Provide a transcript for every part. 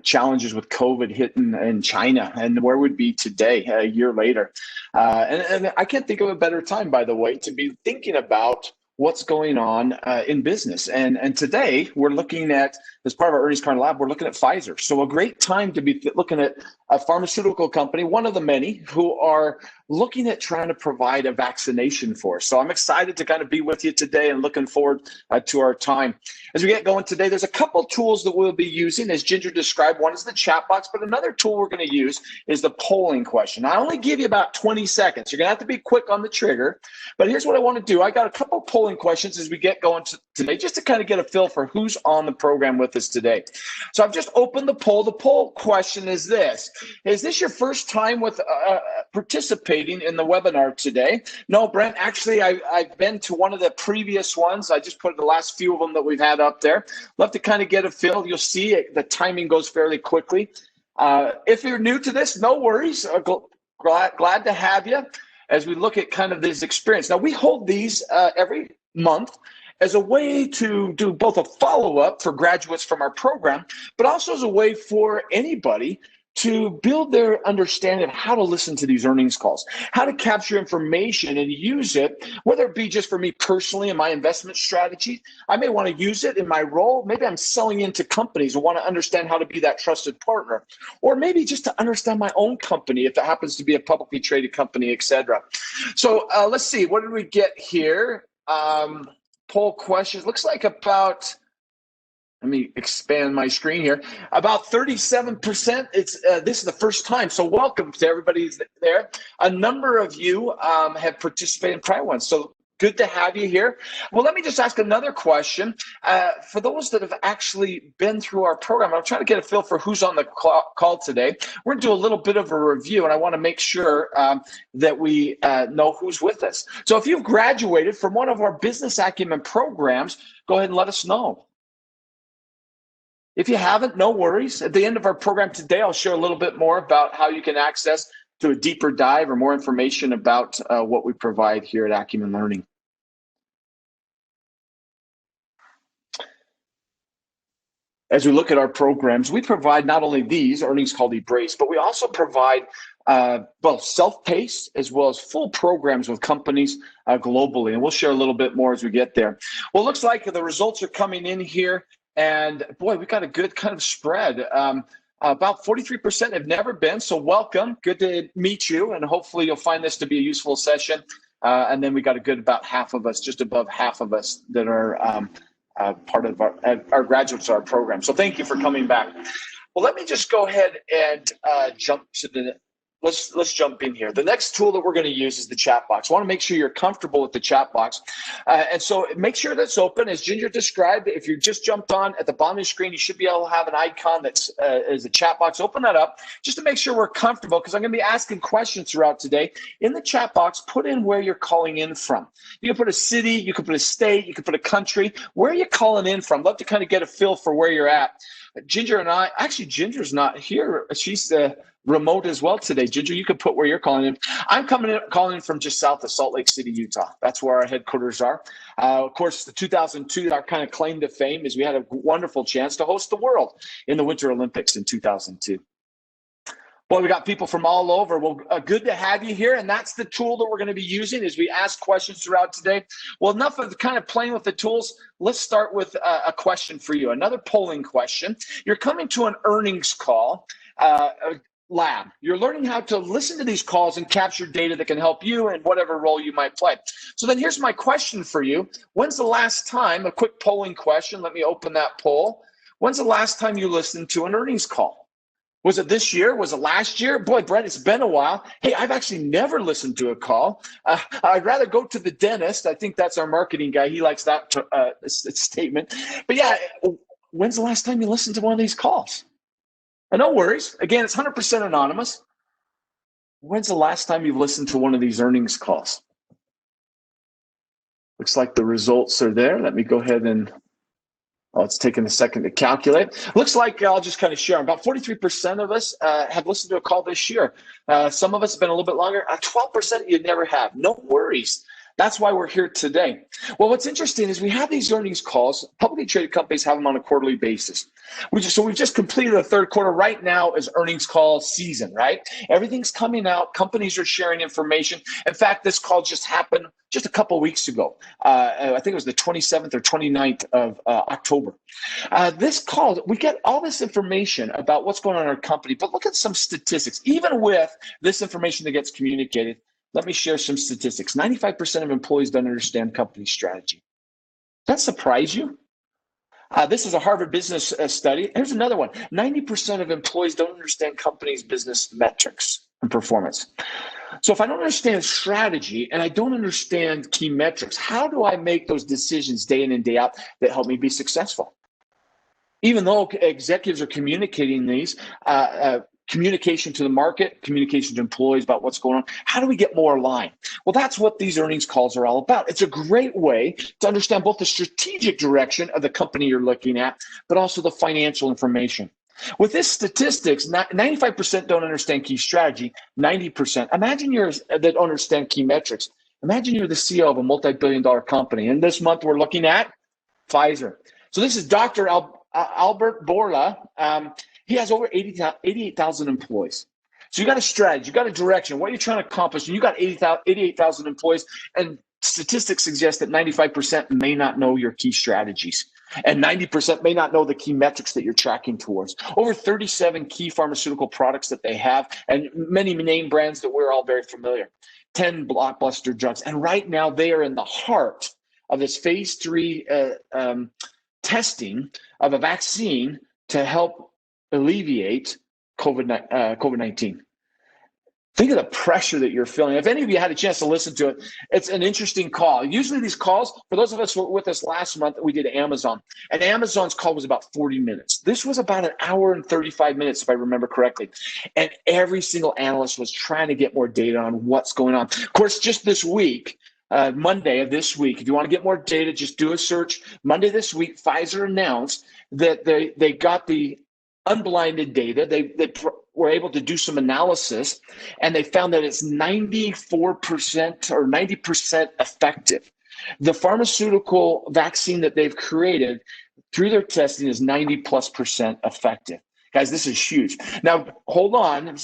challenges with COVID hitting in China, and where would be today, a year later. And I can't think of a better time, by the way, to be thinking about what's going on in business. And today we're looking at, as part of our Earnings Card Lab, we're looking at Pfizer. So a great time to be looking at a pharmaceutical company, one of the many who are looking at trying to provide a vaccination for us. So I'm excited to kind of be with you today and looking forward to our time. As we get going today, there's a couple tools that we'll be using, as Ginger described. One is the chat box, but another tool we're going to use is the polling question. I only give you about 20 seconds. You're going to have to be quick on the trigger, but here's what I want to do. I got a couple polling questions as we get going today, just to kind of get a feel for who's on the program with us today. So I've just opened the poll. The poll question is this: is this your first time with participating in the webinar today? No, Brent, actually, I've been to one of the previous ones. I just put the last few of them that we've had up there. Love to kind of get a feel. You'll see the timing goes fairly quickly. If you're new to this, no worries. Glad to have you as we look at kind of this experience. Now, we hold these every month as a way to do both a follow-up for graduates from our program, but also as a way for anybody to build their understanding of how to listen to these earnings calls, how to capture information and use it, whether it be just for me personally in my investment strategy. I may want to use it in my role. Maybe I'm selling into companies and want to understand how to be that trusted partner, or maybe just to understand my own company, if it happens to be a publicly traded company, et cetera. So let's see, what did we get here? Poll questions, looks like about, let me expand my screen here. About 37%. This is the first time, so welcome to everybody there. A number of you have participated in prior ones, so good to have you here. Well, let me just ask another question. For those that have actually been through our program, I'm trying to get a feel for who's on the call today. We're going to do a little bit of a review, and I want to make sure that we know who's with us. So if you've graduated from one of our business acumen programs, go ahead and let us know. If you haven't, no worries. At the end of our program today, I'll share a little bit more about how you can access to a deeper dive or more information about what we provide here at Acumen Learning. As we look at our programs, we provide not only these earnings called Embrace, but we also provide both self-paced as well as full programs with companies globally. And we'll share a little bit more as we get there. Well, it looks like the results are coming in here. And boy, we got a good kind of spread. About 43% have never been, so welcome. Good to meet you, and hopefully you'll find this to be a useful session. And then we got a good about half of us, just above half of us, that are part of our graduates of our program. So thank you for coming back. Well, let me just go ahead and jump to the. Let's jump in here. The next tool that we're going to use is the chat box. I want to make sure you're comfortable with the chat box. And so make sure that's open. As Ginger described, if you just jumped on at the bottom of the screen, you should be able to have an icon that's is a chat box. Open that up just to make sure we're comfortable, because I'm going to be asking questions throughout today. In the chat box, put in where you're calling in from. You can put a city, you can put a state, you can put a country. Where are you calling in from? Love to kind of get a feel for where you're at. Ginger and I, actually Ginger's not here. She's remote as well today. Ginger, you can put where you're calling in. I'm calling in from just south of Salt Lake City, Utah. That's where our headquarters are. Of course, the 2002, our kind of claim to fame is we had a wonderful chance to host the world in the Winter Olympics in 2002. Boy, we got people from all over. Well, good to have you here, and that's the tool that we're going to be using as we ask questions throughout today. Well, enough of kind of playing with the tools. Let's start with a question for you, another polling question. You're coming to an earnings call lab. You're learning how to listen to these calls and capture data that can help you in whatever role you might play. So then here's my question for you. When's the last time, a quick polling question, let me open that poll. When's the last time you listened to an earnings call? Was it this year? Was it last year? Boy, Brent, it's been a while. Hey, I've actually never listened to a call. I'd rather go to the dentist. I think that's our marketing guy. He likes that statement. But yeah, when's the last time you listened to one of these calls? And no worries. Again, it's 100% anonymous. When's the last time you've listened to one of these earnings calls? Looks like the results are there. Let me go ahead and, it's taking a second to calculate. Looks like I'll just kind of share. About 43% of us have listened to a call this year. Some of us have been a little bit longer. 12% you never have. No worries. That's why we're here today. Well, what's interesting is we have these earnings calls. Publicly traded companies have them on a quarterly basis. We've just completed the third quarter. Right now is earnings call season, right? Everything's coming out. Companies are sharing information. In fact, this call just happened just a couple of weeks ago. I think it was the 27th or 29th of October. This call, we get all this information about what's going on in our company, but look at some statistics. Even with this information that gets communicated, let me share some statistics. 95% of employees don't understand company strategy. Does that surprise you? This is a Harvard Business study. Here's another one. 90% of employees don't understand companies' business metrics and performance. So if I don't understand strategy and I don't understand key metrics, how do I make those decisions day in and day out that help me be successful? Even though executives are communicating these, communication to the market, communication to employees about what's going on. How do we get more aligned? Well, that's what these earnings calls are all about. It's a great way to understand both the strategic direction of the company you're looking at, but also the financial information. With this statistics, 95% don't understand key strategy, 90%. Imagine that don't understand key metrics. Imagine you're the CEO of a multi-billion-dollar company. And this month we're looking at Pfizer. So this is Dr. Albert Bourla. He has over 88,000 employees. So you got a strategy, you got a direction, what you're trying to accomplish, and you got 88,000 employees, and statistics suggest that 95% may not know your key strategies, and 90% may not know the key metrics that you're tracking towards. Over 37 key pharmaceutical products that they have, and many name brands that we're all very familiar. 10 blockbuster drugs, and right now they are in the heart of this phase 3 testing of a vaccine to help alleviate COVID-19. Think of the pressure that you're feeling. If any of you had a chance to listen to it, it's an interesting call. Usually these calls, for those of us who were with us last month, we did Amazon, and Amazon's call was about 40 minutes. This was about an hour and 35 minutes, if I remember correctly. And every single analyst was trying to get more data on what's going on. Of course, just this week, Monday of this week, if you want to get more data, just do a search. Monday this week, Pfizer announced that they got the unblinded data. They were able to do some analysis, and they found that it's 94% or 90% effective. The pharmaceutical vaccine that they've created through their testing is 90+% effective. Guys, this is huge. Now, hold on.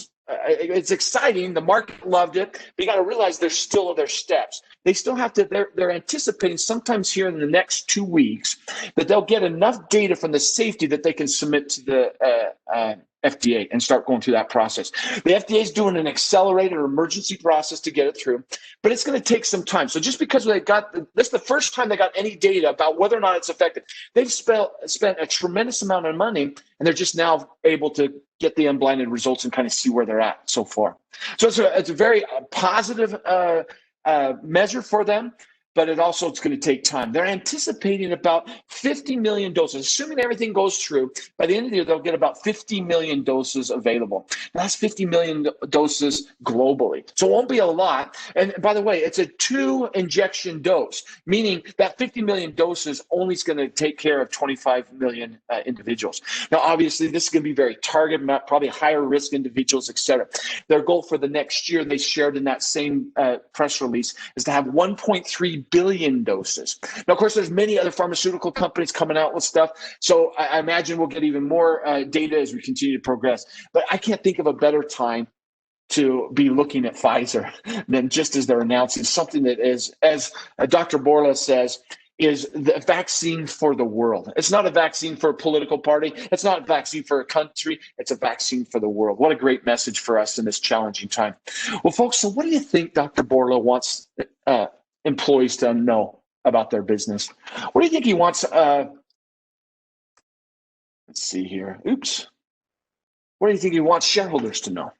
It's exciting. The market loved it, but you got to realize there's still other steps. They still have to, they're anticipating sometimes here in the next 2 weeks that they'll get enough data from the safety that they can submit to the FDA and start going through that process. The FDA is doing an accelerated or emergency process to get it through, but it's going to take some time. So just because they got, this is the first time they got any data about whether or not it's effective, they've spent a tremendous amount of money, and they're just now able to get the unblinded results and kind of see where they're at so far. So it's a very positive measure for them, but it's going to take time. They're anticipating about 50 million doses. Assuming everything goes through, by the end of the year, they'll get about 50 million doses available. That's 50 million doses globally. So it won't be a lot. And by the way, it's a 2-injection dose, meaning that 50 million doses only is going to take care of 25 million individuals. Now, obviously, this is going to be very targeted, probably higher risk individuals, et cetera. Their goal for the next year, they shared in that same press release, is to have 1.3 billion doses. Now, of course, there's many other pharmaceutical companies coming out with stuff, so I imagine we'll get even more data as we continue to progress. But I can't think of a better time to be looking at Pfizer than just as they're announcing something that is, as Dr. Bourla says, is the vaccine for the world. It's not a vaccine for a political party. It's not a vaccine for a country. It's a vaccine for the world. What a great message for us in this challenging time. Well, folks, so what do you think Dr. Bourla wants employees to know about their business? What do you think he wants? Let's see here. Oops. What do you think he wants shareholders to know?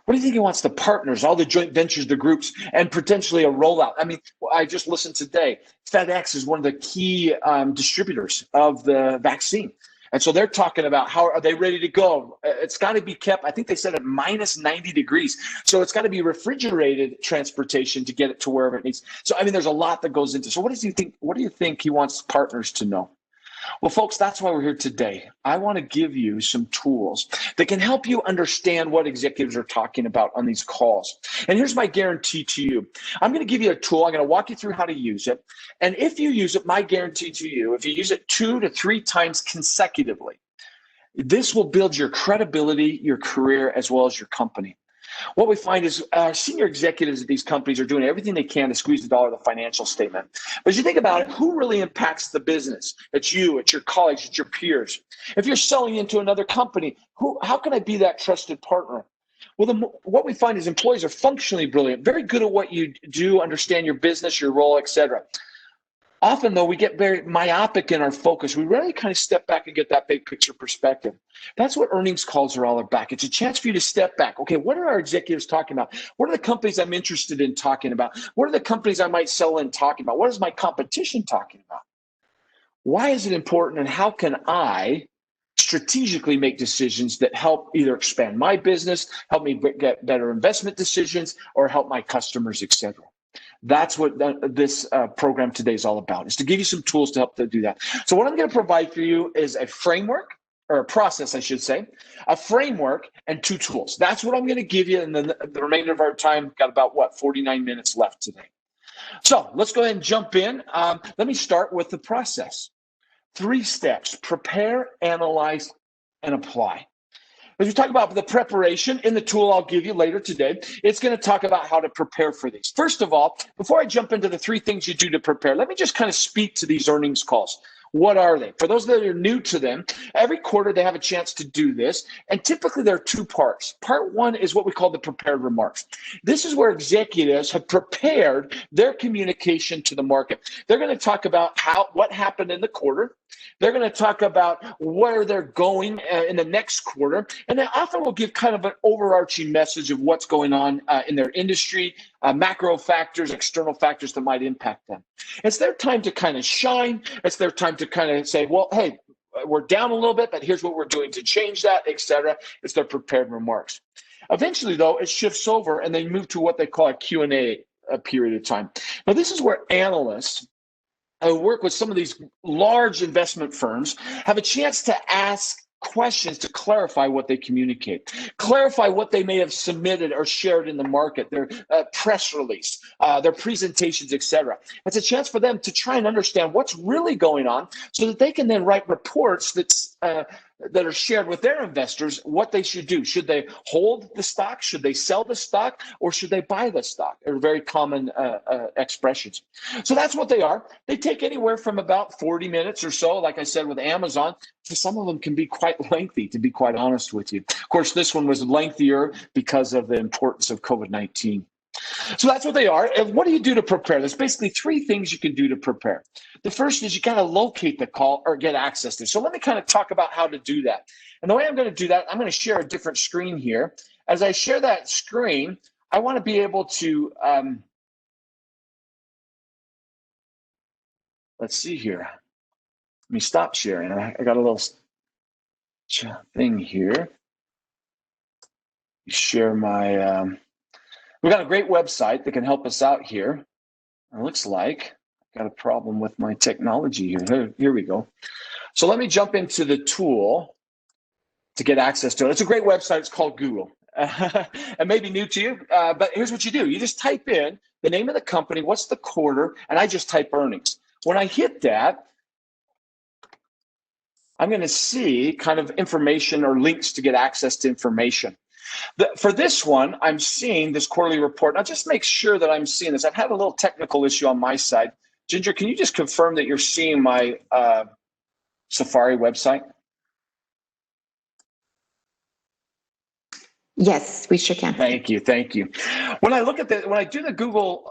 What do you think he wants the partners, all the joint ventures, the groups, and potentially a rollout? I mean, I just listened today. FedEx is one of the key distributors of the vaccine. And so they're talking about how are they ready to go? It's got to be kept, I think they said at minus 90 degrees. So it's got to be refrigerated transportation to get it to wherever it needs. So, I mean, there's a lot that goes into. So what do you think he wants partners to know? Well, folks, that's why we're here today. I want to give you some tools that can help you understand what executives are talking about on these calls. And here's my guarantee to you. I'm going to give you a tool. I'm going to walk you through how to use it. And if you use it, my guarantee to you, if you use it 2 to 3 times consecutively, this will build your credibility, your career, as well as your company. What we find is senior executives at these companies are doing everything they can to squeeze the dollar of the financial statement. But as you think about it, who really impacts the business? It's you, it's your colleagues, it's your peers. If you're selling into another company, how can I be that trusted partner? Well, what we find is employees are functionally brilliant, very good at what you do, understand your business, your role, etc. Often, though, we get very myopic in our focus. We really kind of step back and get that big picture perspective. That's what earnings calls are all about. It's a chance for you to step back. Okay, what are our executives talking about? What are the companies I'm interested in talking about? What are the companies I might sell in talking about? What is my competition talking about? Why is it important, and how can I strategically make decisions that help either expand my business, help me get better investment decisions, or help my customers, etc.? That's what this program today is all about, is to give you some tools to help to do that. So what I'm going to provide for you is a framework, or a process, I should say, a framework and 2 tools. That's what I'm going to give you, and then the remainder of our time, got about, 49 minutes left today. So let's go ahead and jump in. Let me start with the process. 3 steps: prepare, analyze, and apply. As we talk about the preparation in the tool I'll give you later today, it's going to talk about how to prepare for these. First of all, before I jump into the 3 things you do to prepare, let me just kind of speak to these earnings calls. What are they? For those that are new to them, every quarter they have a chance to do this, and typically there are 2 parts. Part 1 is what we call the prepared remarks. This is where executives have prepared their communication to the market. They're going to talk about what happened in the quarter. They're going to talk about where they're going in the next quarter, and they often will give kind of an overarching message of what's going on in their industry, macro factors, external factors that might impact them. It's their time to kind of shine. It's their time to kind of say, well, hey, we're down a little bit, but here's what we're doing to change that, etc. It's their prepared remarks. Eventually, though, it shifts over, and they move to what they call a Q&A period of time. Now, this is where analysts who work with some of these large investment firms have a chance to ask questions to clarify what they communicate, clarify what they may have submitted or shared in the market, their press release, their presentations, etc. It's a chance for them to try and understand what's really going on so that they can then write reports that are shared with their investors, what they should do. Should they hold the stock? Should they sell the stock? Or should they buy the stock? They're very common expressions. So that's what they are. They take anywhere from about 40 minutes or so, like I said, with Amazon, to some of them can be quite lengthy, to be quite honest with you. Of course, this one was lengthier because of the importance of COVID-19. So that's what they are. And what do you do to prepare? There's basically 3 things you can do to prepare. The first is you got to locate the call or get access to. So let me kind of talk about how to do that. And the way I'm going to do that, I'm going to share a different screen here. As I share that screen, I want to be able to, let's see here. Let me stop sharing. I got a little thing here. Share my, we got a great website that can help us out here. It looks like I've got a problem with my technology here. Here we go. So let me jump into the tool to get access to it. It's a great website. It's called Google. It may be new to you, but here's what you do. You just type in the name of the company, what's the quarter, and I just type earnings. When I hit that, I'm going to see kind of information or links to get access to information. For this one, I'm seeing this quarterly report. Now, just make sure that I'm seeing this. I've had a little technical issue on my side. Ginger, can you just confirm that you're seeing my Safari website? Yes, we sure can. Thank you. Thank you. When I look at when I do the Google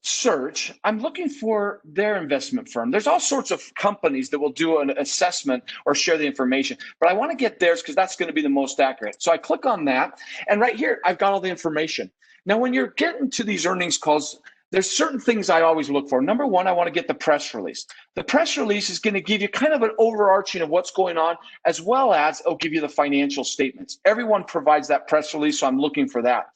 search, I'm looking for their investment firm. There's all sorts of companies that will do an assessment or share the information, but I want to get theirs because that's going to be the most accurate. So I click on that, and right here, I've got all the information. Now, when you're getting to these earnings calls, there's certain things I always look for. Number one, I want to get the press release. The press release is going to give you kind of an overarching of what's going on, as well as it'll give you the financial statements. Everyone provides that press release, so I'm looking for that.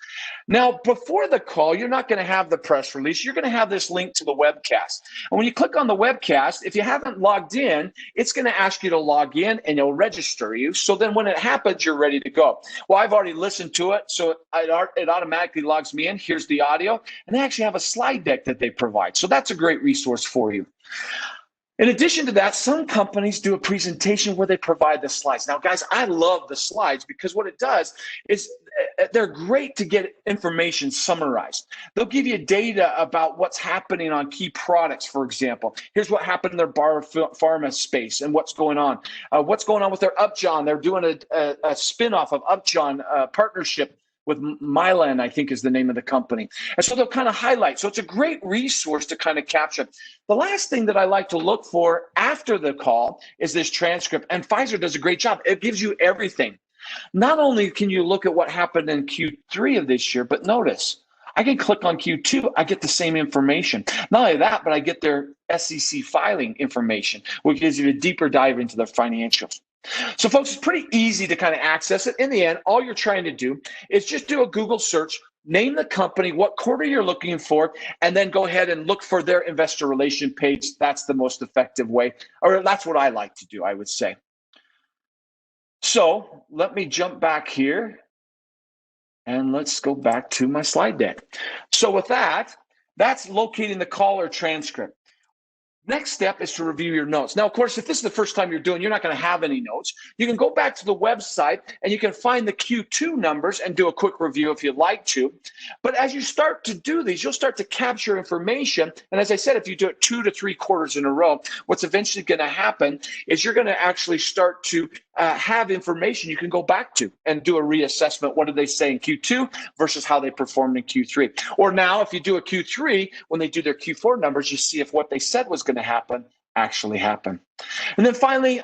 Now, before the call, you're not going to have the press release. You're going to have this link to the webcast. And when you click on the webcast, if you haven't logged in, it's going to ask you to log in and it'll register you. So then when it happens, you're ready to go. Well, I've already listened to it, so it automatically logs me in. Here's the audio. And they actually have a slide deck that they provide. So that's a great resource for you. In addition to that, some companies do a presentation where they provide the slides. Now, guys, I love the slides because what it does is they're great to get information summarized. They'll give you data about what's happening on key products, for example. Here's what happened in their pharma space and what's going on. What's going on with their Upjohn. They're doing a spin-off of Upjohn partnership with Mylan, I think is the name of the company. And so they'll kind of highlight. So it's a great resource to kind of capture. The last thing that I like to look for after the call is this transcript. And Pfizer does a great job. It gives you everything. Not only can you look at what happened in Q3 of this year, but notice, I can click on Q2, I get the same information. Not only that, but I get their SEC filing information, which gives you a deeper dive into their financials. So folks, it's pretty easy to kind of access it. In the end, all you're trying to do is just do a Google search, name the company, what quarter you're looking for, and then go ahead and look for their investor relation page. That's the most effective way, or that's what I like to do, I would say. So let me jump back here and let's go back to my slide deck. So with that, that's locating the call or transcript. Next step is to review your notes. Now, of course, if this is the first time you're not going to have any notes. You can go back to the website and you can find the Q2 numbers and do a quick review if you'd like to. But as you start to do these, you'll start to capture information. And as I said, if you do it 2 to 3 quarters in a row, what's eventually going to happen is you're going to actually start to have information you can go back to and do a reassessment. What did they say in Q2 versus how they performed in Q3? Or now, if you do a Q3, when they do their Q4 numbers, you see if what they said was going to happen actually happen. And then finally,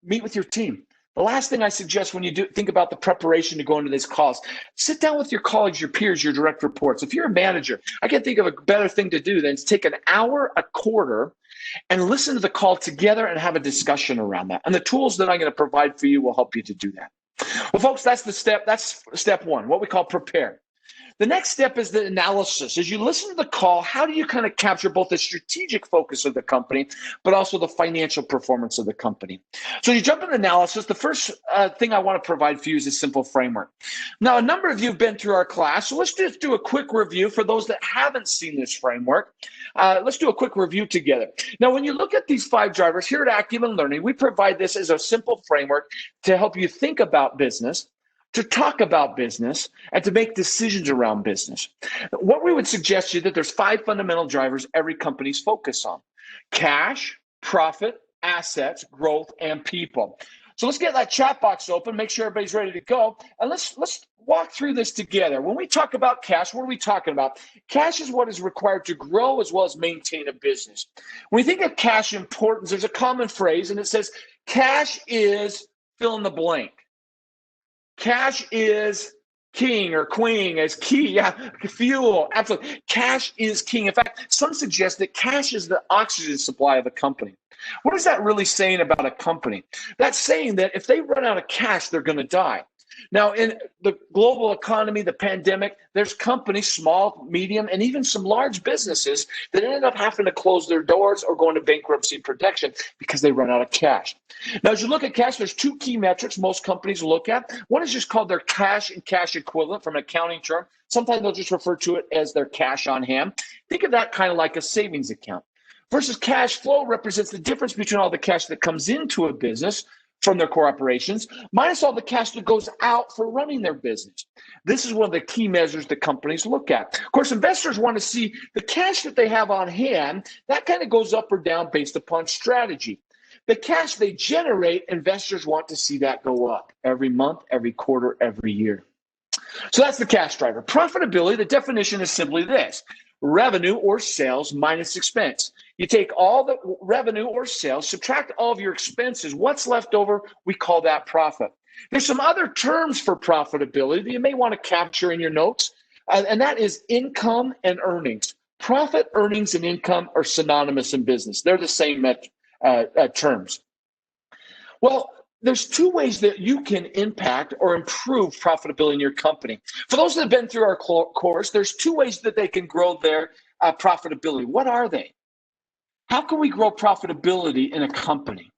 meet with your team. The last thing I suggest when you think about the preparation to go into these calls, sit down with your colleagues, your peers, your direct reports. If you're a manager, I can't think of a better thing to do than to take an hour a quarter and listen to the call together and have a discussion around that. And the tools that I'm going to provide for you will help you to do that. Well, folks, that's step one, what we call prepare. The next step is the analysis. As you listen to the call, how do you kind of capture both the strategic focus of the company, but also the financial performance of the company? So you jump into analysis. The first thing I want to provide for you is a simple framework. Now, a number of you have been through our class, so let's just do a quick review for those that haven't seen this framework. Let's do a quick review together. Now, when you look at these 5 drivers here at Acumen Learning, we provide this as a simple framework to help you think about business, to talk about business, and to make decisions around business. What we would suggest to you that there's 5 fundamental drivers every company's focus on: cash, profit, assets, growth, and people. So let's get that chat box open, make sure everybody's ready to go, and let's walk through this together. When we talk about cash, what are we talking about? Cash is what is required to grow as well as maintain a business. When we think of cash importance, there's a common phrase, and it says, cash is fill in the blank. Cash is king or queen, as key, fuel, absolutely. Cash is king. In fact, some suggest that cash is the oxygen supply of a company. What is that really saying about a company? That's saying that if they run out of cash, they're going to die. Now, in the global economy, the pandemic, there's companies, small, medium, and even some large businesses that end up having to close their doors or go into bankruptcy protection because they run out of cash. Now, as you look at cash, there's 2 key metrics most companies look at. One is just called their cash and cash equivalent from an accounting term. Sometimes they'll just refer to it as their cash on hand. Think of that kind of like a savings account. Versus cash flow represents the difference between all the cash that comes into a business from their core operations, minus all the cash that goes out for running their business. This is one of the key measures that companies look at. Of course, investors want to see the cash that they have on hand. That kind of goes up or down based upon strategy. The cash they generate, investors want to see that go up every month, every quarter, every year. So that's the cash driver. Profitability, the definition is simply this: revenue or sales minus expense. You take all the revenue or sales, subtract all of your expenses. What's left over, we call that profit. There's some other terms for profitability that you may want to capture in your notes, and that is income and earnings. Profit, earnings, and income are synonymous in business. They're the same terms. Well, there's two ways that you can impact or improve profitability in your company. For those that have been through our course, there's two ways that they can grow their profitability. What are they? How can we grow profitability in a company?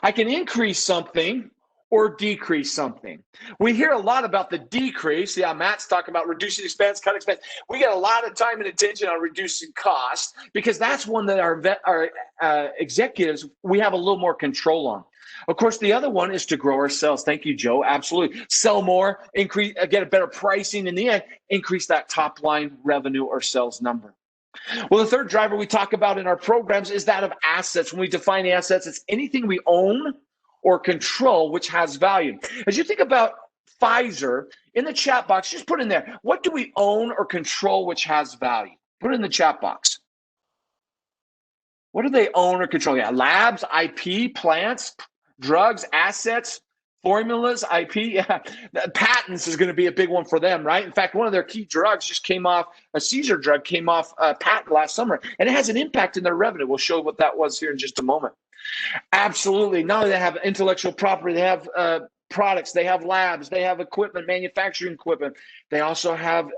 I can increase something or decrease something. We hear a lot about the decrease. Yeah, Matt's talking about reducing expense, cut expense. We get a lot of time and attention on reducing costs because that's one that our executives, we have a little more control on. Of course, the other one is to grow our sales. Thank you, Joe. Absolutely. Sell more, increase, get a better pricing. In the end, increase that top line revenue or sales number. Well, the third driver we talk about in our programs is that of assets. When we define assets, it's anything we own or control which has value. As you think about Pfizer, in the chat box, just put in there, what do we own or control which has value? Put it in the chat box. What do they own or control? Yeah, labs, IP, plants, drugs, assets, formulas, IP, yeah. Patents is going to be a big one for them, right? In fact, one of their key drugs just came off, a seizure drug came off patent last summer, and it has an impact in their revenue. We'll show what that was here in just a moment. Absolutely. Not only they have intellectual property, they have products, they have labs, they have equipment, manufacturing equipment. They also have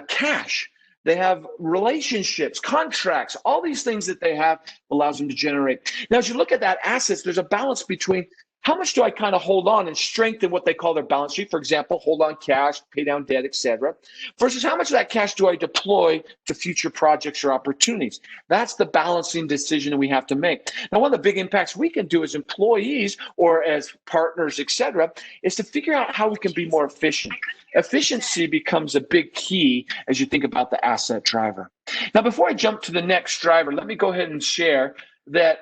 cash. They have relationships, contracts, all these things that they have allows them to generate. Now, as you look at that assets, there's a balance between how much do I kind of hold on and strengthen what they call their balance sheet? For example, hold on cash, pay down debt, etc. Versus how much of that cash do I deploy to future projects or opportunities? That's the balancing decision that we have to make. Now, one of the big impacts we can do as employees or as partners, etc., is to figure out how we can be more efficient. Efficiency becomes a big key as you think about the asset driver. Now, before I jump to the next driver, let me go ahead and share that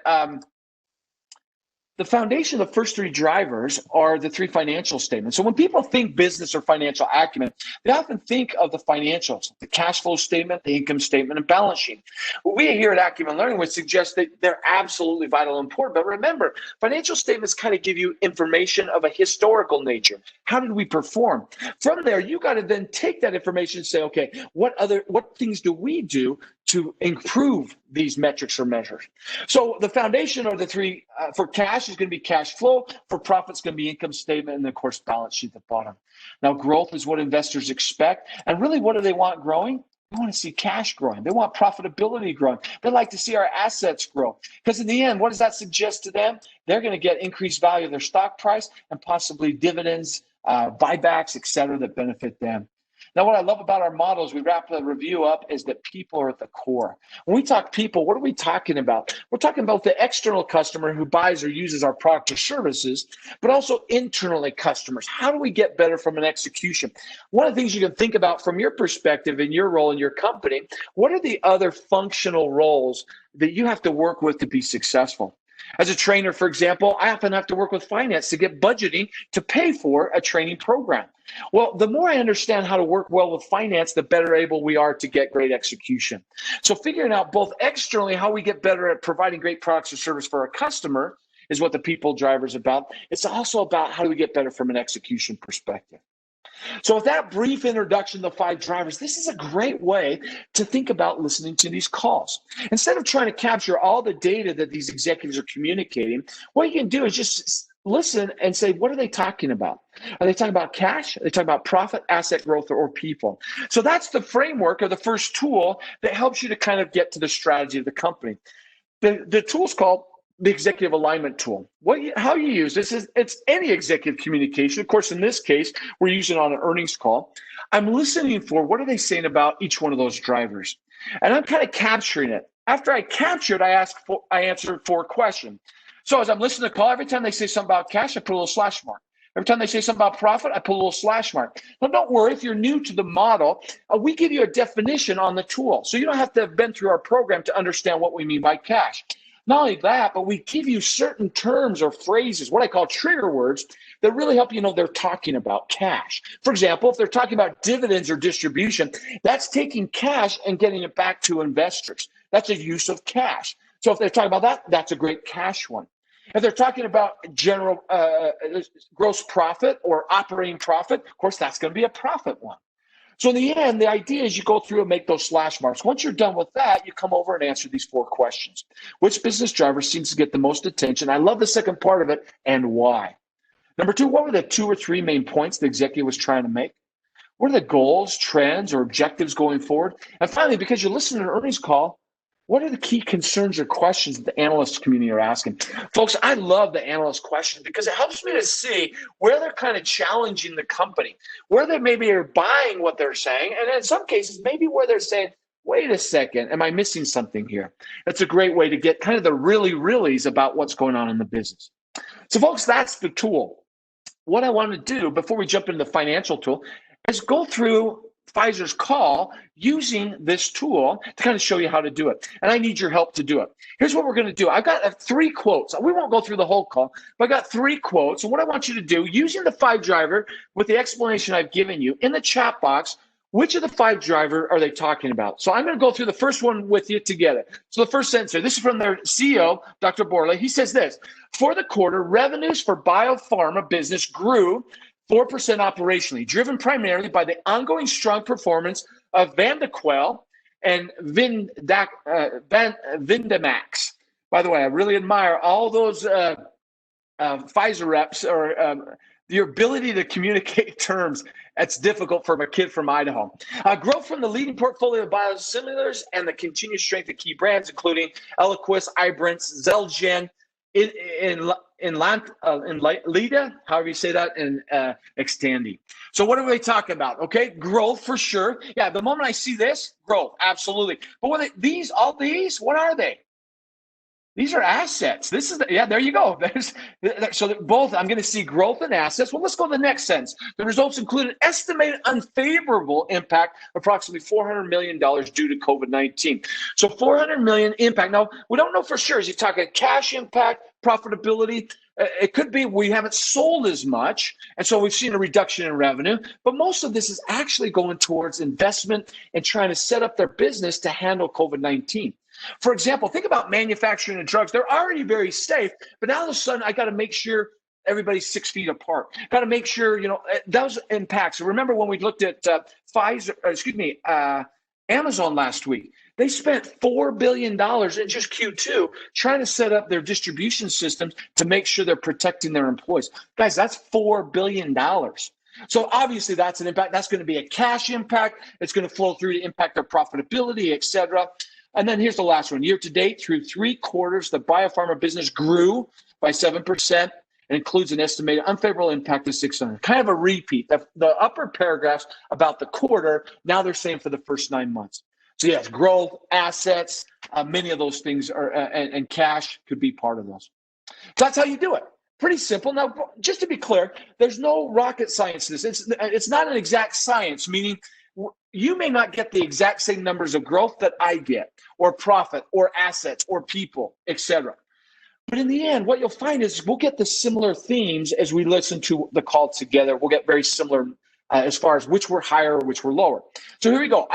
the foundation of the first three drivers are the three financial statements. So when people think business or financial acumen, they often think of the financials, the cash flow statement, the income statement, and balance sheet. What we here at Acumen Learning would suggest that they're absolutely vital and important. But remember, financial statements kind of give you information of a historical nature. How did we perform? From there, you got to then take that information and say, okay, what things do we do to improve these metrics or measures? So the foundation or the three for cash is going to be cash flow. For profit is going to be income statement, and of course, balance sheet at the bottom. Now, growth is what investors expect. And really, what do they want growing? They want to see cash growing. They want profitability growing. They like to see our assets grow. Because in the end, what does that suggest to them? They're going to get increased value of their stock price and possibly dividends, buybacks, et cetera, that benefit them. Now, what I love about our model as we wrap the review up is that people are at the core. When we talk people, what are we talking about? We're talking about the external customer who buys or uses our product or services, but also internally customers. How do we get better from an execution? One of the things you can think about from your perspective in your role in your company, what are the other functional roles that you have to work with to be successful? As a trainer, for example, I often have to work with finance to get budgeting to pay for a training program. Well, the more I understand how to work well with finance, the better able we are to get great execution. So figuring out both externally how we get better at providing great products or service for our customer is what the people driver is about. It's also about how do we get better from an execution perspective. So with that brief introduction to the five drivers, this is a great way to think about listening to these calls. Instead of trying to capture all the data that these executives are communicating, what you can do is just listen and say, what are they talking about? Are they talking about cash? Are they talking about profit, asset growth, or people? So that's the framework or the first tool that helps you to kind of get to the strategy of the company. The tool's called the executive alignment tool. How you use this is it's any executive communication. Of course, in this case, we're using it on an earnings call. I'm listening for what are they saying about each one of those drivers, and I'm kind of capturing it. After I capture it, I answer four questions. So as I'm listening to the call, every time they say something about cash, I put a little slash mark. Every time they say something about profit, I put a little slash mark. Now, don't worry if you're new to the model. We give you a definition on the tool, so you don't have to have been through our program to understand what we mean by cash. Not only that, but we give you certain terms or phrases, what I call trigger words, that really help you know they're talking about cash. For example, if they're talking about dividends or distribution, that's taking cash and getting it back to investors. That's a use of cash. So if they're talking about that, that's a great cash one. If they're talking about general gross profit or operating profit, of course, that's going to be a profit one. So in the end, the idea is you go through and make those slash marks. Once you're done with that, you come over and answer these 4 questions. Which business driver seems to get the most attention? I love the second part of it, and why? Number 2, what were the 2 or 3 main points the executive was trying to make? What are the goals, trends, or objectives going forward? And finally, because you listen to an earnings call, what are the key concerns or questions that the analyst community are asking? Folks, I love the analyst questions because it helps me to see where they're kind of challenging the company, where they maybe are buying what they're saying, and in some cases, maybe where they're saying, wait a second, am I missing something here? That's a great way to get kind of the reallys about what's going on in the business. So folks, that's the tool. What I want to do before we jump into the financial tool is go through Pfizer's call using this tool to kind of show you how to do it. And I need your help to do it. Here's what we're going to do. I've got 3 quotes. We won't go through the whole call, but I got 3 quotes. And what I want you to do, using the 5 driver with the explanation I've given you in the chat box, which of the 5 driver are they talking about? So I'm going to go through the first one with you together. So the first sentence here, this is from their CEO, Dr. Bourla. He says this: for the quarter, revenues for biopharma business grew 4% operationally, driven primarily by the ongoing strong performance of Vandaquel and Vindamax. By the way, I really admire all those Pfizer reps, or your ability to communicate terms. That's difficult for a kid from Idaho. Growth from the leading portfolio of biosimilars and the continued strength of key brands, including Eliquis, Ibrance, Xeljan, Lida, however you say that, and Xtandi. So what are we talking about? Okay, growth for sure. Yeah, the moment I see this, growth, absolutely. But what are these? All these, what are they? These are assets. This is there you go. So both, I'm going to see growth and assets. Well, let's go to the next sentence. The results include an estimated unfavorable impact, approximately $400 million due to COVID-19. So $400 million impact. Now, we don't know for sure. Is he talking cash impact, profitability? It could be we haven't sold as much, and so we've seen a reduction in revenue. But most of this is actually going towards investment and trying to set up their business to handle COVID-19. For example, think about manufacturing of drugs. They're already very safe, but now all of a sudden I got to make sure everybody's 6 feet apart. Got to make sure, those impacts. Remember when we looked at Amazon last week? They spent $4 billion in just Q2 trying to set up their distribution systems to make sure they're protecting their employees. Guys, that's $4 billion. So obviously that's an impact. That's going to be a cash impact. It's going to flow through to impact their profitability, et cetera. And then here's the last one. Year to date, through 3 quarters, the biopharma business grew by 7% and includes an estimated unfavorable impact of $600. Kind of a repeat. The upper paragraphs about the quarter, now they're saying for the first 9 months. So yes, growth, assets, many of those things are, and cash could be part of those. So that's how you do it. Pretty simple. Now, just to be clear, there's no rocket science to this. It's not an exact science, meaning you may not get the exact same numbers of growth that I get, or profit, or assets, or people, etc. But in the end, what you'll find is we'll get the similar themes as we listen to the call together. We'll get very similar as far as which were higher or which were lower. So here we go.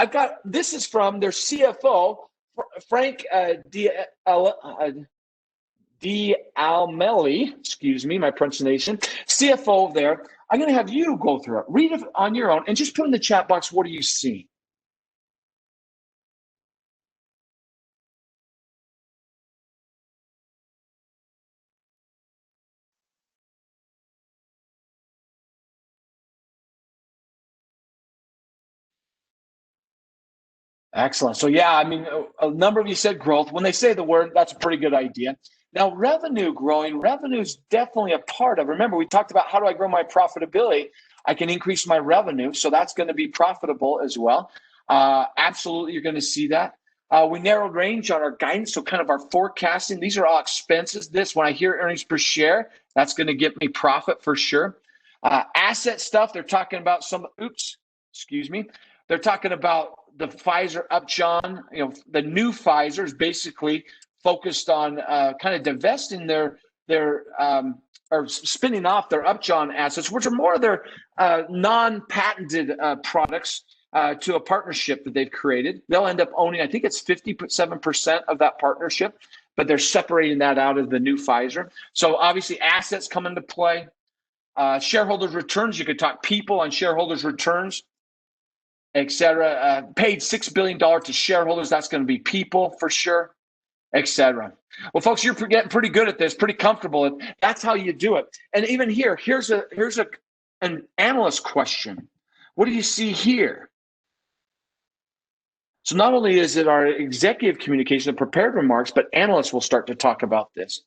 This is from their CFO, Frank D'Almelli, excuse me, my pronunciation, CFO there. I'm going to have you go through it, read it on your own, and just put in the chat box, what are you seeing? Excellent. So yeah, I mean, a number of you said growth. When they say the word, that's a pretty good idea. Now, revenue is definitely a part of. Remember, we talked about how do I grow my profitability? I can increase my revenue, so that's going to be profitable as well. Absolutely, you're going to see that. We narrowed range on our guidance, so kind of our forecasting. These are all expenses. When I hear earnings per share, that's going to get me profit for sure. Asset stuff, they're talking about they're talking about the Pfizer Upjohn, the new Pfizer is basically focused on kind of divesting their or spinning off their Upjohn assets, which are more of their non-patented products to a partnership that they've created. They'll end up owning, I think it's 57% of that partnership, but they're separating that out of the new Pfizer. So obviously assets come into play. Shareholders returns, you could talk people on shareholders returns. et cetera. Paid $6 billion to shareholders. That's going to be people for sure, et cetera. Well, folks, you're getting pretty good at this, pretty comfortable. That's how you do it. And even here's an analyst question. What do you see here? So not only is it our executive communication, the prepared remarks, but analysts will start to talk about this.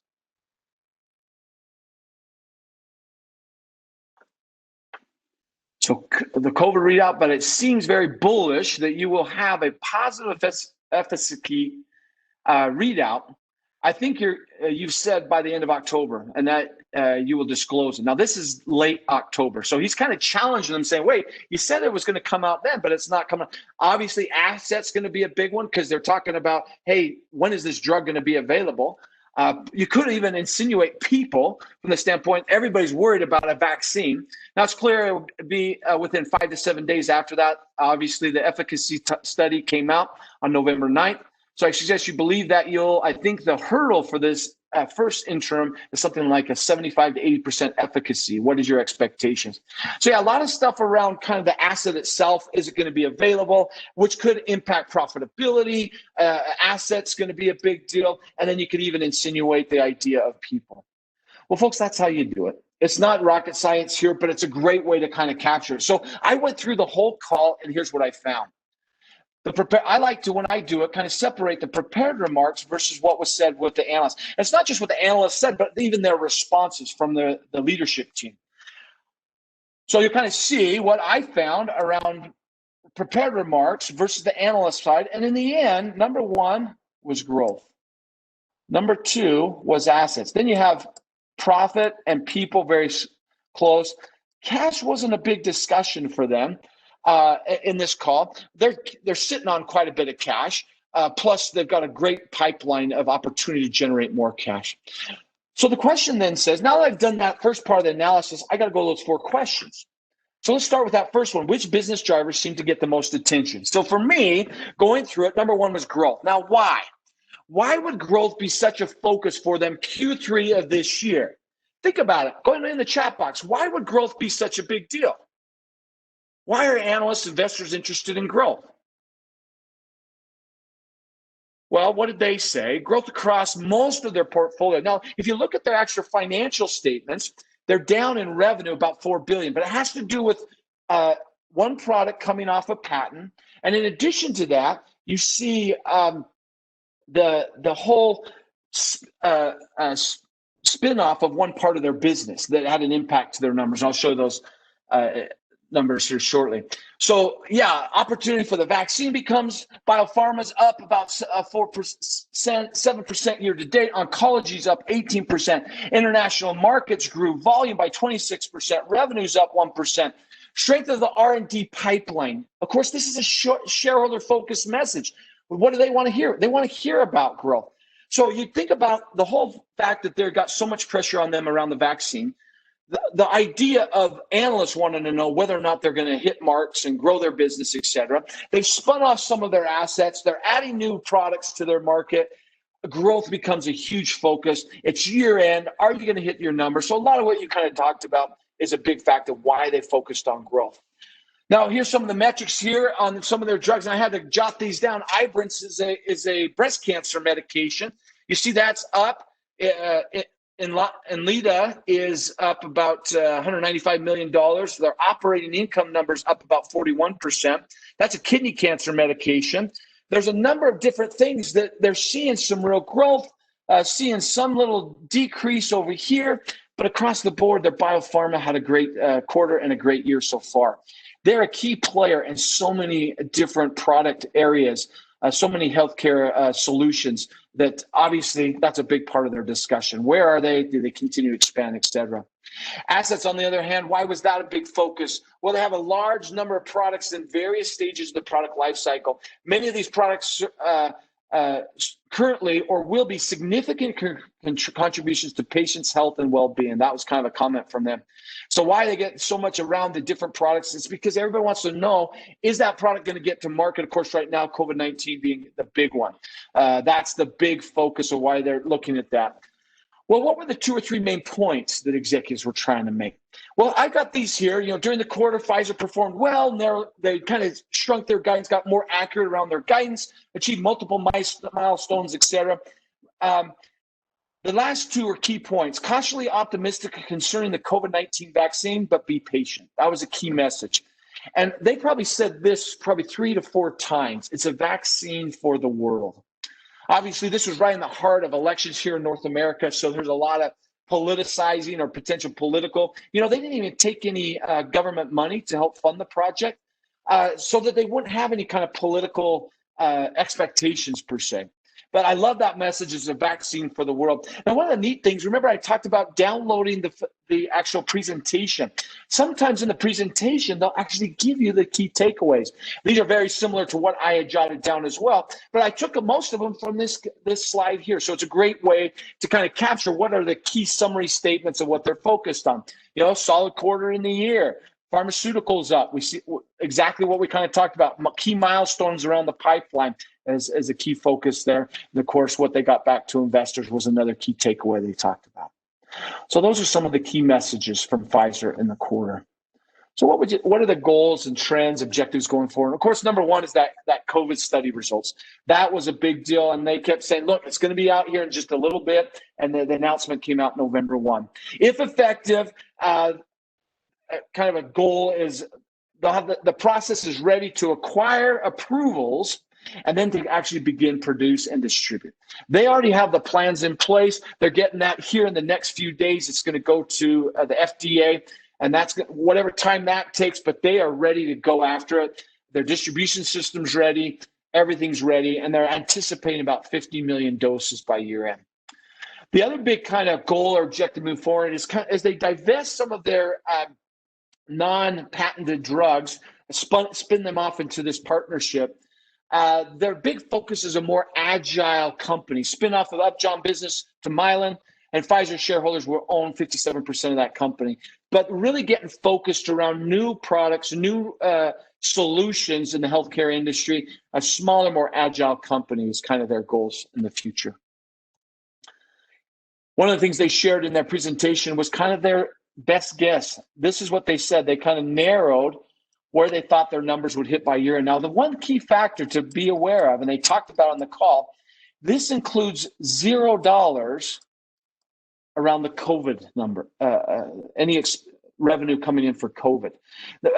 So the COVID readout, but it seems very bullish that you will have a positive efficacy readout. I think you've said by the end of October, and that you will disclose it. Now, this is late October. So he's kind of challenging them, saying, wait, you said it was going to come out then, but it's not coming. Obviously, assets going to be a big one because they're talking about, hey, when is this drug going to be available? You could even insinuate people from the standpoint, everybody's worried about a vaccine. Now, it's clear it would be within 5 to 7 days after that. Obviously, the efficacy study came out on November 9th. So I suggest you believe that I think the hurdle for this first interim is something like a 75 to 80% efficacy. What is your expectations? So yeah, a lot of stuff around kind of the asset itself. Is it going to be available, which could impact profitability? Assets going to be a big deal. And then you could even insinuate the idea of people. Well, folks, that's how you do it. It's not rocket science here, but it's a great way to kind of capture it. So I went through the whole call, and here's what I found. I like to, when I do it, kind of separate the prepared remarks versus what was said with the analyst. And it's not just what the analyst said, but even their responses from the leadership team. So you kind of see what I found around prepared remarks versus the analyst side. And in the end, number one was growth. Number two was assets. Then you have profit and people very close. Cash wasn't a big discussion for them. In this call, they're sitting on quite a bit of cash. Plus, they've got a great pipeline of opportunity to generate more cash. So the question then says, now that I've done that first part of the analysis, I got to go to those 4 questions. So let's start with that first one. Which business drivers seem to get the most attention? So for me, going through it, number one was growth. Now, why? Why would growth be such a focus for them Q3 of this year? Think about it. Go in the chat box. Why would growth be such a big deal? Why are analysts, investors interested in growth? Well, what did they say? Growth across most of their portfolio. Now, if you look at their actual financial statements, they're down in revenue about $4 billion, but it has to do with one product coming off a patent. And in addition to that, you see the whole spin-off of one part of their business that had an impact to their numbers. And I'll show those numbers here shortly. So yeah, opportunity for the vaccine becomes, biopharma's up about 4%, 7% year to date. Oncology's up 18%. International markets grew volume by 26%. Revenue's up 1%. Strength of the R&D pipeline. Of course, this is a shareholder-focused message. What do they want to hear? They want to hear about growth. So you think about the whole fact that they've got so much pressure on them around the vaccine. The idea of analysts wanting to know whether or not they're going to hit marks and grow their business, et cetera. They've spun off some of their assets. They're adding new products to their market. Growth becomes a huge focus. It's year end. Are you going to hit your numbers? So a lot of what you kind of talked about is a big factor why they focused on growth. Now, here's some of the metrics here on some of their drugs, and I had to jot these down. Ibrance is a breast cancer medication. You see that's up. Enlita is up about $195 million. Their operating income numbers up about 41%. That's a kidney cancer medication. There's a number of different things that they're seeing some real growth, seeing some little decrease over here, but across the board, their biopharma had a great quarter and a great year so far. They're a key player in so many different product areas, so many healthcare solutions that obviously that's a big part of their discussion. Where are they? Do they continue to expand, et cetera? Assets, on the other hand, why was that a big focus? Well, they have a large number of products in various stages of the product life cycle. Many of these products currently or will be significant contributions to patients' health and well-being. That was kind of a comment from them. So why they get so much around the different products is because everybody wants to know, is that product going to get to market? Of course, right now, COVID-19 being the big one. That's the big focus of why they're looking at that. Well, what were the 2 or 3 main points that executives were trying to make? Well, I got these here. During the quarter, Pfizer performed well, and they kind of shrunk their guidance, got more accurate around their guidance, achieved multiple milestones, et cetera. The last 2 are key points. Cautiously optimistic concerning the COVID-19 vaccine, but be patient. That was a key message. And they probably said this 3 to 4 times. It's a vaccine for the world. Obviously, this was right in the heart of elections here in North America, so there's a lot of politicizing or potential political. They didn't even take any government money to help fund the project, so that they wouldn't have any kind of political expectations per se. But I love that message as a vaccine for the world. Now, one of the neat things, remember I talked about downloading the actual presentation. Sometimes in the presentation, they'll actually give you the key takeaways. These are very similar to what I had jotted down as well, but I took most of them from this slide here. So it's a great way to kind of capture what are the key summary statements of what they're focused on. Solid quarter in the year. Pharmaceuticals up. We see exactly what we kind of talked about. Key milestones around the pipeline as a key focus there. And of course, what they got back to investors was another key takeaway they talked about. So those are some of the key messages from Pfizer in the quarter. So what are the goals and trends, objectives going forward? And of course, number one is that COVID study results. That was a big deal. And they kept saying, look, it's going to be out here in just a little bit. And the announcement came out November 1. If effective, kind of a goal is they'll have the process is ready to acquire approvals and then to actually begin produce and distribute. They already have the plans in place. They're getting that here in the next few days. It's going to go to the FDA, and that's whatever time that takes, but they are ready to go after it. Their distribution system's ready. Everything's ready, and they're anticipating about 50 million doses by year end. The other big kind of goal or objective move forward is as they divest some of their non-patented drugs, spin them off into this partnership. Their big focus is a more agile company. Spin off of Upjohn business to Mylan, and Pfizer shareholders will own 57% of that company. But really getting focused around new products, new solutions in the healthcare industry. A smaller, more agile company is kind of their goals in the future. One of the things they shared in their presentation was kind of their best guess. This is what they said. They kind of narrowed where they thought their numbers would hit by year. And now the one key factor to be aware of, and they talked about on the call, this includes $0 around the COVID number, any revenue coming in for COVID.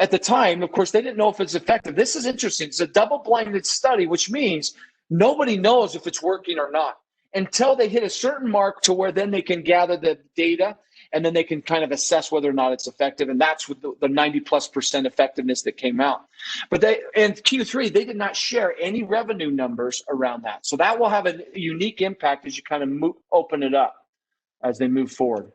At the time, of course, they didn't know if it's effective. This is interesting. It's a double-blinded study, which means nobody knows if it's working or not until they hit a certain mark to where then they can gather the data and then they can kind of assess whether or not it's effective. And that's with the 90+% effectiveness that came out. But in Q3, they did not share any revenue numbers around that. So that will have a unique impact as you kind of open it up as they move forward.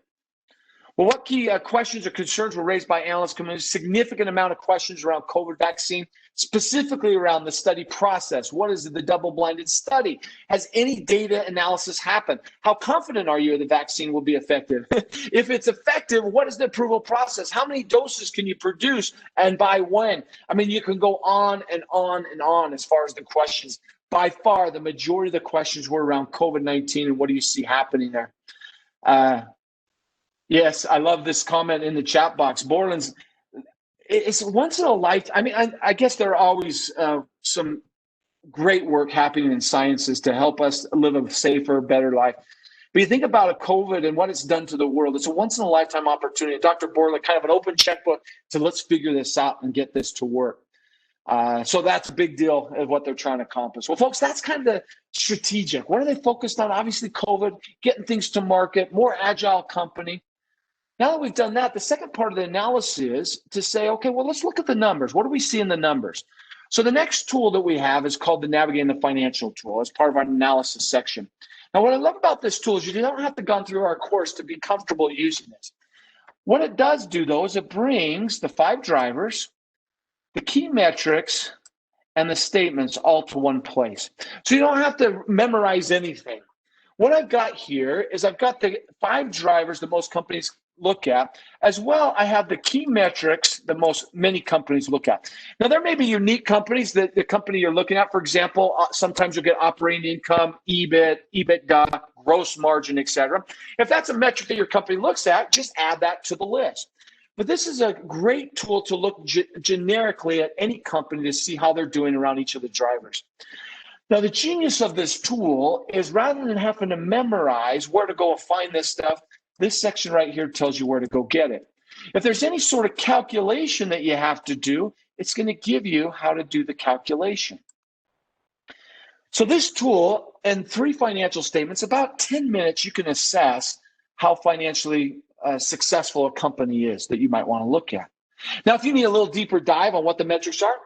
Well, what key questions or concerns were raised by analysts? A significant amount of questions around COVID vaccine, specifically around the study process. What is the double-blinded study? Has any data analysis happened? How confident are you the vaccine will be effective? If it's effective, what is the approval process? How many doses can you produce and by when? I mean, you can go on and on and on as far as the questions. By far, the majority of the questions were around COVID-19 and what do you see happening there? Yes, I love this comment in the chat box. Borland's, it's once in a lifetime. I mean, I guess there are always some great work happening in sciences to help us live a safer, better life. But you think about a COVID and what it's done to the world. It's a once in a lifetime opportunity. Dr. Bourla, kind of an open checkbook to let's figure this out and get this to work. So that's a big deal of what they're trying to accomplish. Well, folks, that's kind of the strategic. What are they focused on? Obviously, COVID, getting things to market, more agile company. Now that we've done that, the second part of the analysis is to say, okay, well, let's look at the numbers. What do we see in the numbers? So the next tool that we have is called the Navigating the Financial tool as part of our analysis section. Now, what I love about this tool is you don't have to go through our course to be comfortable using this. What it does do, though, is it brings the 5 drivers, the key metrics, and the statements all to one place. So you don't have to memorize anything. What I've got here is I've got the 5 drivers that most companies look at. As well, I have the key metrics that many companies look at. Now, there may be unique companies that the company you're looking at. For example, sometimes you'll get operating income, EBIT, EBITDA, gross margin, etc. If that's a metric that your company looks at, just add that to the list. But this is a great tool to look generically at any company to see how they're doing around each of the drivers. Now, the genius of this tool is rather than having to memorize where to go and find this stuff, this section right here tells you where to go get it. If there's any sort of calculation that you have to do, it's going to give you how to do the calculation. So this tool and 3 financial statements, about 10 minutes, you can assess how financially successful a company is that you might want to look at. Now, if you need a little deeper dive on what the metrics are,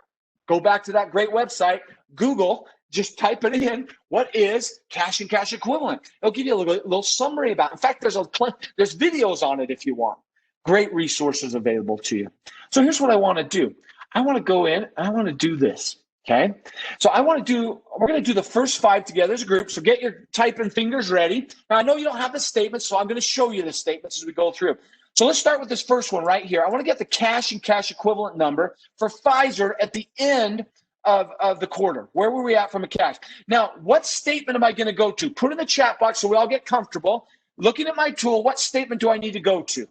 go back to that great website, Google, just type it in, what is cash and cash equivalent? It'll give you a little summary about it. In fact, there's videos on it if you want. Great resources available to you. So here's what I want to do. I want to go in and I want to do this, okay? So we're going to do the first 5 together as a group. So get your typing fingers ready. Now, I know you don't have the statements, so I'm going to show you the statements as we go through. So let's start with this first one right here. I want to get the cash and cash equivalent number for Pfizer at the end of the quarter. Where were we at from a cash? Now, what statement am I going to go to? Put in the chat box so we all get comfortable. Looking at my tool, what statement do I need to go to?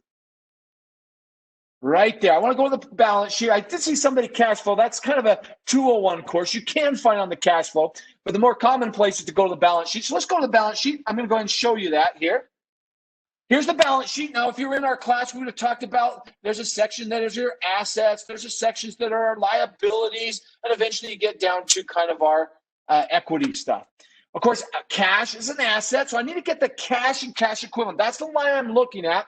Right there. I want to go to the balance sheet. I did see somebody cash flow. That's kind of a 201 course. You can find on the cash flow, but the more common place is to go to the balance sheet. So let's go to the balance sheet. I'm going to go ahead and show you that here. Here's the balance sheet. Now, if you were in our class, we would have talked about there's a section that is your assets. There's a sections that are our liabilities. And eventually you get down to kind of our equity stuff. Of course, cash is an asset. So I need to get the cash and cash equivalent. That's the line I'm looking at.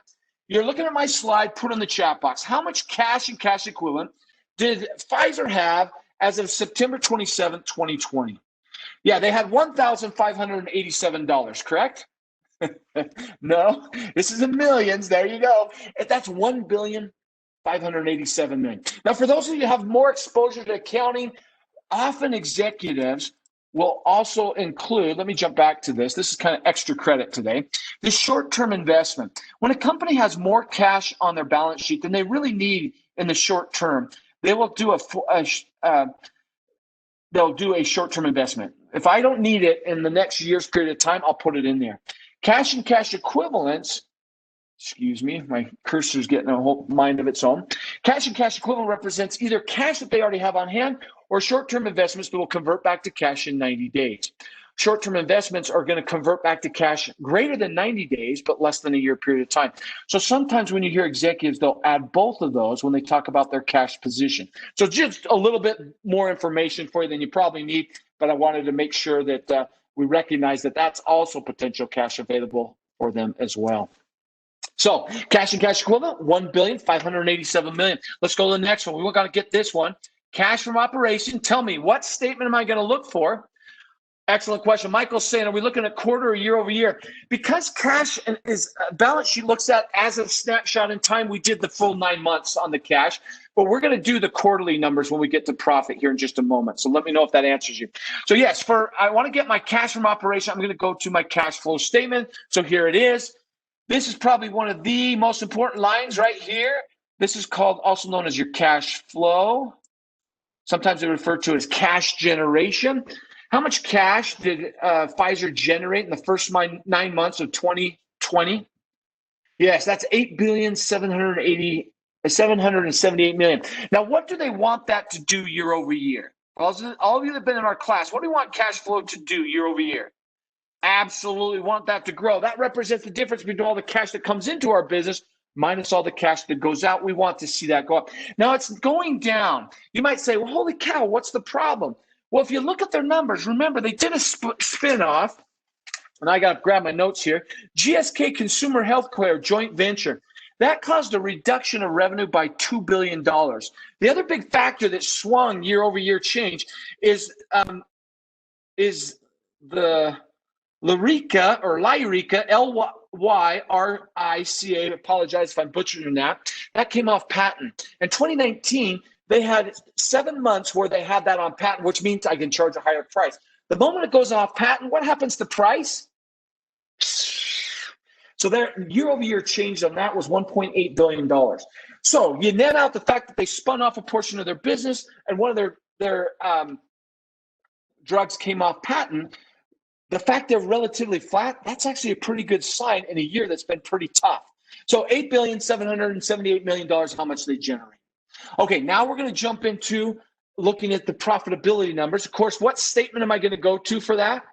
You're looking at my slide, put in the chat box. How much cash and cash equivalent did Pfizer have as of September 27th, 2020? Yeah, they had $1,587, correct? No, this is in millions. There you go. That's $1,587,000,000. Now, for those of you who have more exposure to accounting, often executives will also include, let me jump back to this. This is kind of extra credit today. The short-term investment. When a company has more cash on their balance sheet than they really need in the short term, they will do they'll do a short-term investment. If I don't need it in the next year's period of time, I'll put it in there. Cash and cash equivalents, excuse me, my cursor's getting a whole mind of its own. Cash and cash equivalent represents either cash that they already have on hand or short-term investments that will convert back to cash in 90 days. Short-term investments are going to convert back to cash greater than 90 days, but less than a year period of time. So sometimes when you hear executives, they'll add both of those when they talk about their cash position. So just a little bit more information for you than you probably need, but I wanted to make sure that we recognize that that's also potential cash available for them as well. So cash and cash equivalent, $1,587,000,000. Let's go to the next one. We're going to get this one. Cash from operation. Tell me, what statement am I going to look for? Excellent question. Michael's saying, are we looking at quarter or year over year? Because cash is balance sheet looks at as a snapshot in time, we did the full 9 months on the cash, but we're going to do the quarterly numbers when we get to profit here in just a moment. So let me know if that answers you. So yes, I want to get my cash from operation. I'm going to go to my cash flow statement. So here it is. This is probably one of the most important lines right here. This is called, also known as your cash flow. Sometimes they refer to it as cash generation. How much cash did Pfizer generate in the first 9 months of 2020? Yes, that's $8,778,000,000. Now, what do they want that to do year over year? All of you that have been in our class, what do we want cash flow to do year over year? Absolutely want that to grow. That represents the difference between all the cash that comes into our business minus all the cash that goes out. We want to see that go up. Now, it's going down. You might say, well, holy cow, what's the problem? Well, if you look at their numbers, remember, they did a spin-off, and I got to grab my notes here, GSK Consumer Healthcare joint venture. That caused a reduction of revenue by $2 billion. The other big factor that swung year-over-year change is the Lyrica, Lyrica, apologize if I'm butchering that. That came off patent. In 2019, they had 7 months where they had that on patent, which means I can charge a higher price. The moment it goes off patent, what happens to price? So their year-over-year change on that was $1.8 billion. So you net out the fact that they spun off a portion of their business and one of their drugs came off patent. The fact they're relatively flat, that's actually a pretty good sign in a year that's been pretty tough. So $8,778,000,000, how much they generate. Okay, now we're going to jump into looking at the profitability numbers. Of course, what statement am I going to go to for that?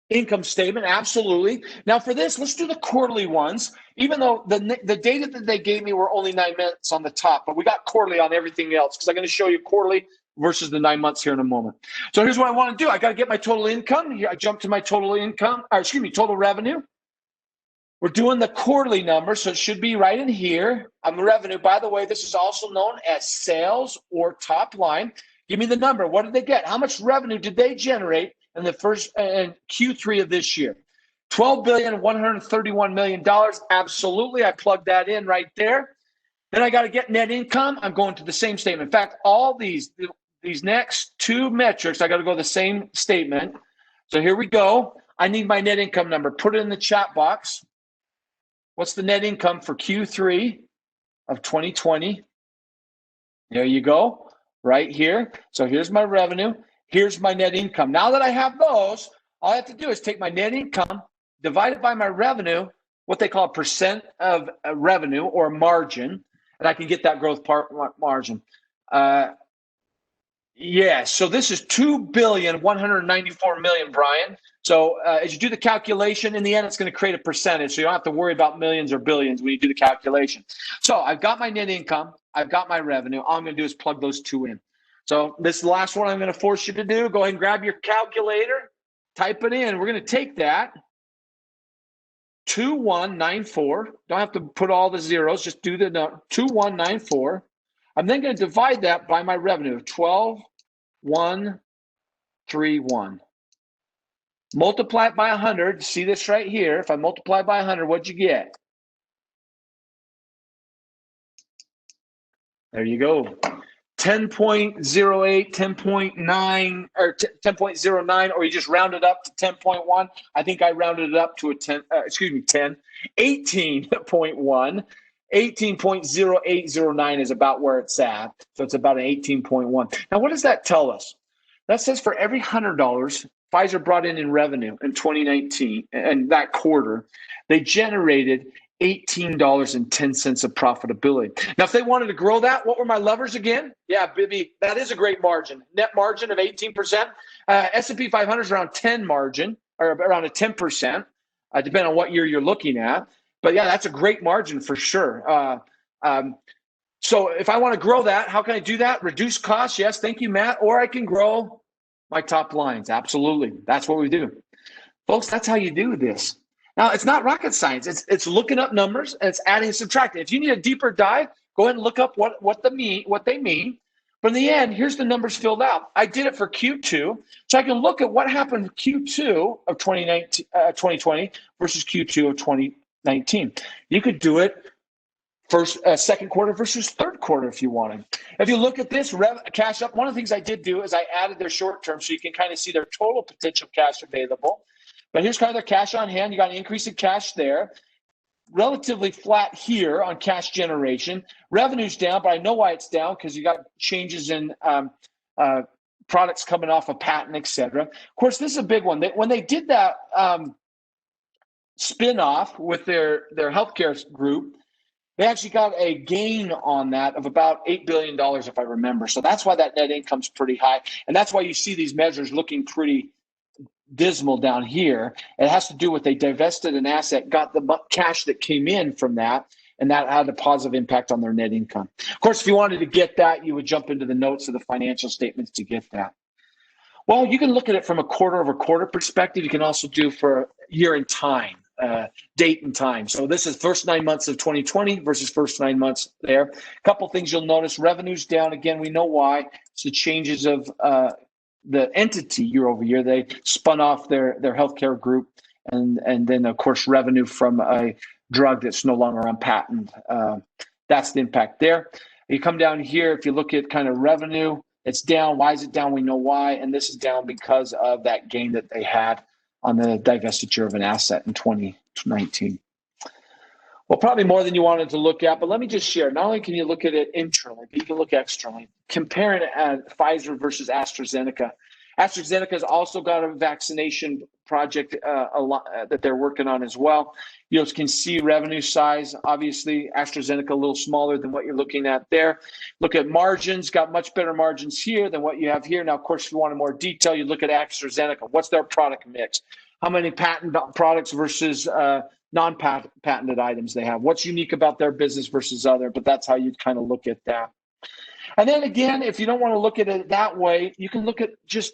Income statement, absolutely. Now for this, let's do the quarterly ones, even though the data that they gave me were only 9 months on the top, but we got quarterly on everything else because I'm going to show you quarterly versus the 9 months here in a moment. So here's what I want to do. I got to get my total income. Here I jump to my total income, total revenue. We're doing the quarterly number, so it should be right in here. The revenue, by the way, this is also known as sales or top line. Give me the number. What did they get? How much revenue did they generate in the first Q3 of this year? $12,131,000,000. Absolutely, I plugged that in right there. Then I got to get net income. I'm going to the same statement. In fact, all these next two metrics, I got to go to the same statement. So here we go. I need my net income number. Put it in the chat box. What's the net income for Q3 of 2020? There you go, right here. So here's my revenue. Here's my net income. Now that I have those, all I have to do is take my net income, divide it by my revenue, what they call a percent of revenue or margin, and I can get that growth margin. So this is $2,194,000,000, Brian. So as you do the calculation, in the end, it's going to create a percentage. So you don't have to worry about millions or billions when you do the calculation. So I've got my net income. I've got my revenue. All I'm going to do is plug those two in. So this is the last one I'm going to force you to do. Go ahead and grab your calculator. Type it in. We're going to take that. 2194. Don't have to put all the zeros. Just do the 2194. I'm then going to divide that by my revenue, 12,131. Multiply it by 100. See this right here. If I multiply by 100, what'd you get? There you go. 10.08, 10.9, or 10.09, or you just round it up to 10.1. I think I rounded it up to 18.1. 18.0809 is about where it's at. So it's about an 18.1. Now, what does that tell us? That says for every $100 Pfizer brought in revenue in 2019, and that quarter, they generated $18.10 of profitability. Now, if they wanted to grow that, what were my levers again? Yeah, baby, that is a great margin. Net margin of 18%. S&P 500 is around 10 margin, or around a 10%, depending on what year you're looking at. But yeah, that's a great margin for sure. So if I want to grow that, how can I do that? Reduce costs, yes, thank you, Matt. Or I can grow my top lines. Absolutely, that's what we do, folks. That's how you do this. Now, it's not rocket science. It's looking up numbers and it's adding and subtracting. If you need a deeper dive, go ahead and look up what they mean. But in the end, here's the numbers filled out. I did it for Q2, so I can look at what happened in Q2 of 2020 versus Q2 of 2019. You could do it second quarter versus third quarter if you wanted. If you look at this cash up, one of the things I did do is I added their short term so you can kind of see their total potential cash available. But here's kind of their cash on hand. You got an increase in cash there. Relatively flat here on cash generation. Revenue's down, but I know why it's down because you got changes in products coming off a patent, et cetera. Of course, this is a big one. When they did that spin-off with their healthcare group, they actually got a gain on that of about $8 billion, if I remember. So that's why that net income's pretty high. And that's why you see these measures looking pretty dismal down here. It has to do with they divested an asset, got the cash that came in from that, and that had a positive impact on their net income. Of course, if you wanted to get that, you would jump into the notes of the financial statements to get that. Well, you can look at it from a quarter-over-quarter perspective. You can also do for year and time, date and time. So this is first 9 months of 2020 versus first 9 months there. A couple things you'll notice. Revenue's down. Again, we know why. It's the changes of the entity year over year. They spun off their healthcare group, and then, of course, revenue from a drug that's no longer on patent. That's the impact there. You come down here, if you look at kind of revenue, it's down. Why is it down? We know why. And this is down because of that gain that they had on the divestiture of an asset in 2020. 19. Well, probably more than you wanted to look at, but let me just share. Not only can you look at it internally, but you can look externally. Comparing Pfizer versus AstraZeneca. AstraZeneca has also got a vaccination project that they're working on as well. You can see revenue size. Obviously, AstraZeneca a little smaller than what you're looking at there. Look at margins, got much better margins here than what you have here. Now, of course, if you want more detail, you look at AstraZeneca. What's their product mix? How many patent products versus non-patented items they have? What's unique about their business versus other? But that's how you kind of look at that. And then again, if you don't want to look at it that way, you can look at just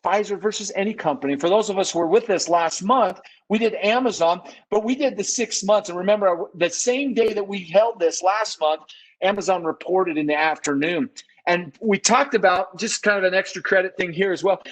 Pfizer versus any company. For those of us who were with us last month, we did Amazon, but we did the 6 months. And remember, the same day that we held this last month, Amazon reported in the afternoon. And we talked about just kind of an extra credit thing here as well.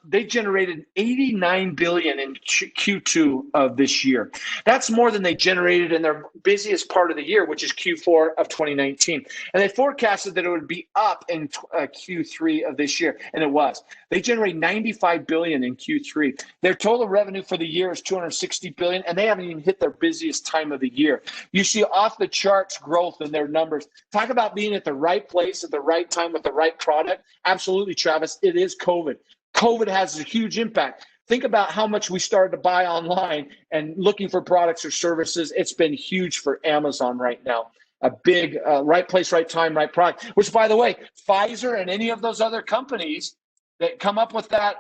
They generated $89 billion in Q2 of this year. That's more than they generated in their busiest part of the year, which is Q4 of 2019. And they forecasted that it would be up in Q3 of this year, and it was. They generated $95 billion in Q3. Their total revenue for the year is $260 billion, and they haven't even hit their busiest time of the year. You see off the charts growth in their numbers. Talk about being at the right place at the right time with the right product. Absolutely, Travis. It is COVID. COVID has a huge impact. Think about how much we started to buy online and looking for products or services. It's been huge for Amazon right now. A big right place, right time, right product, which, by the way, Pfizer and any of those other companies that come up with that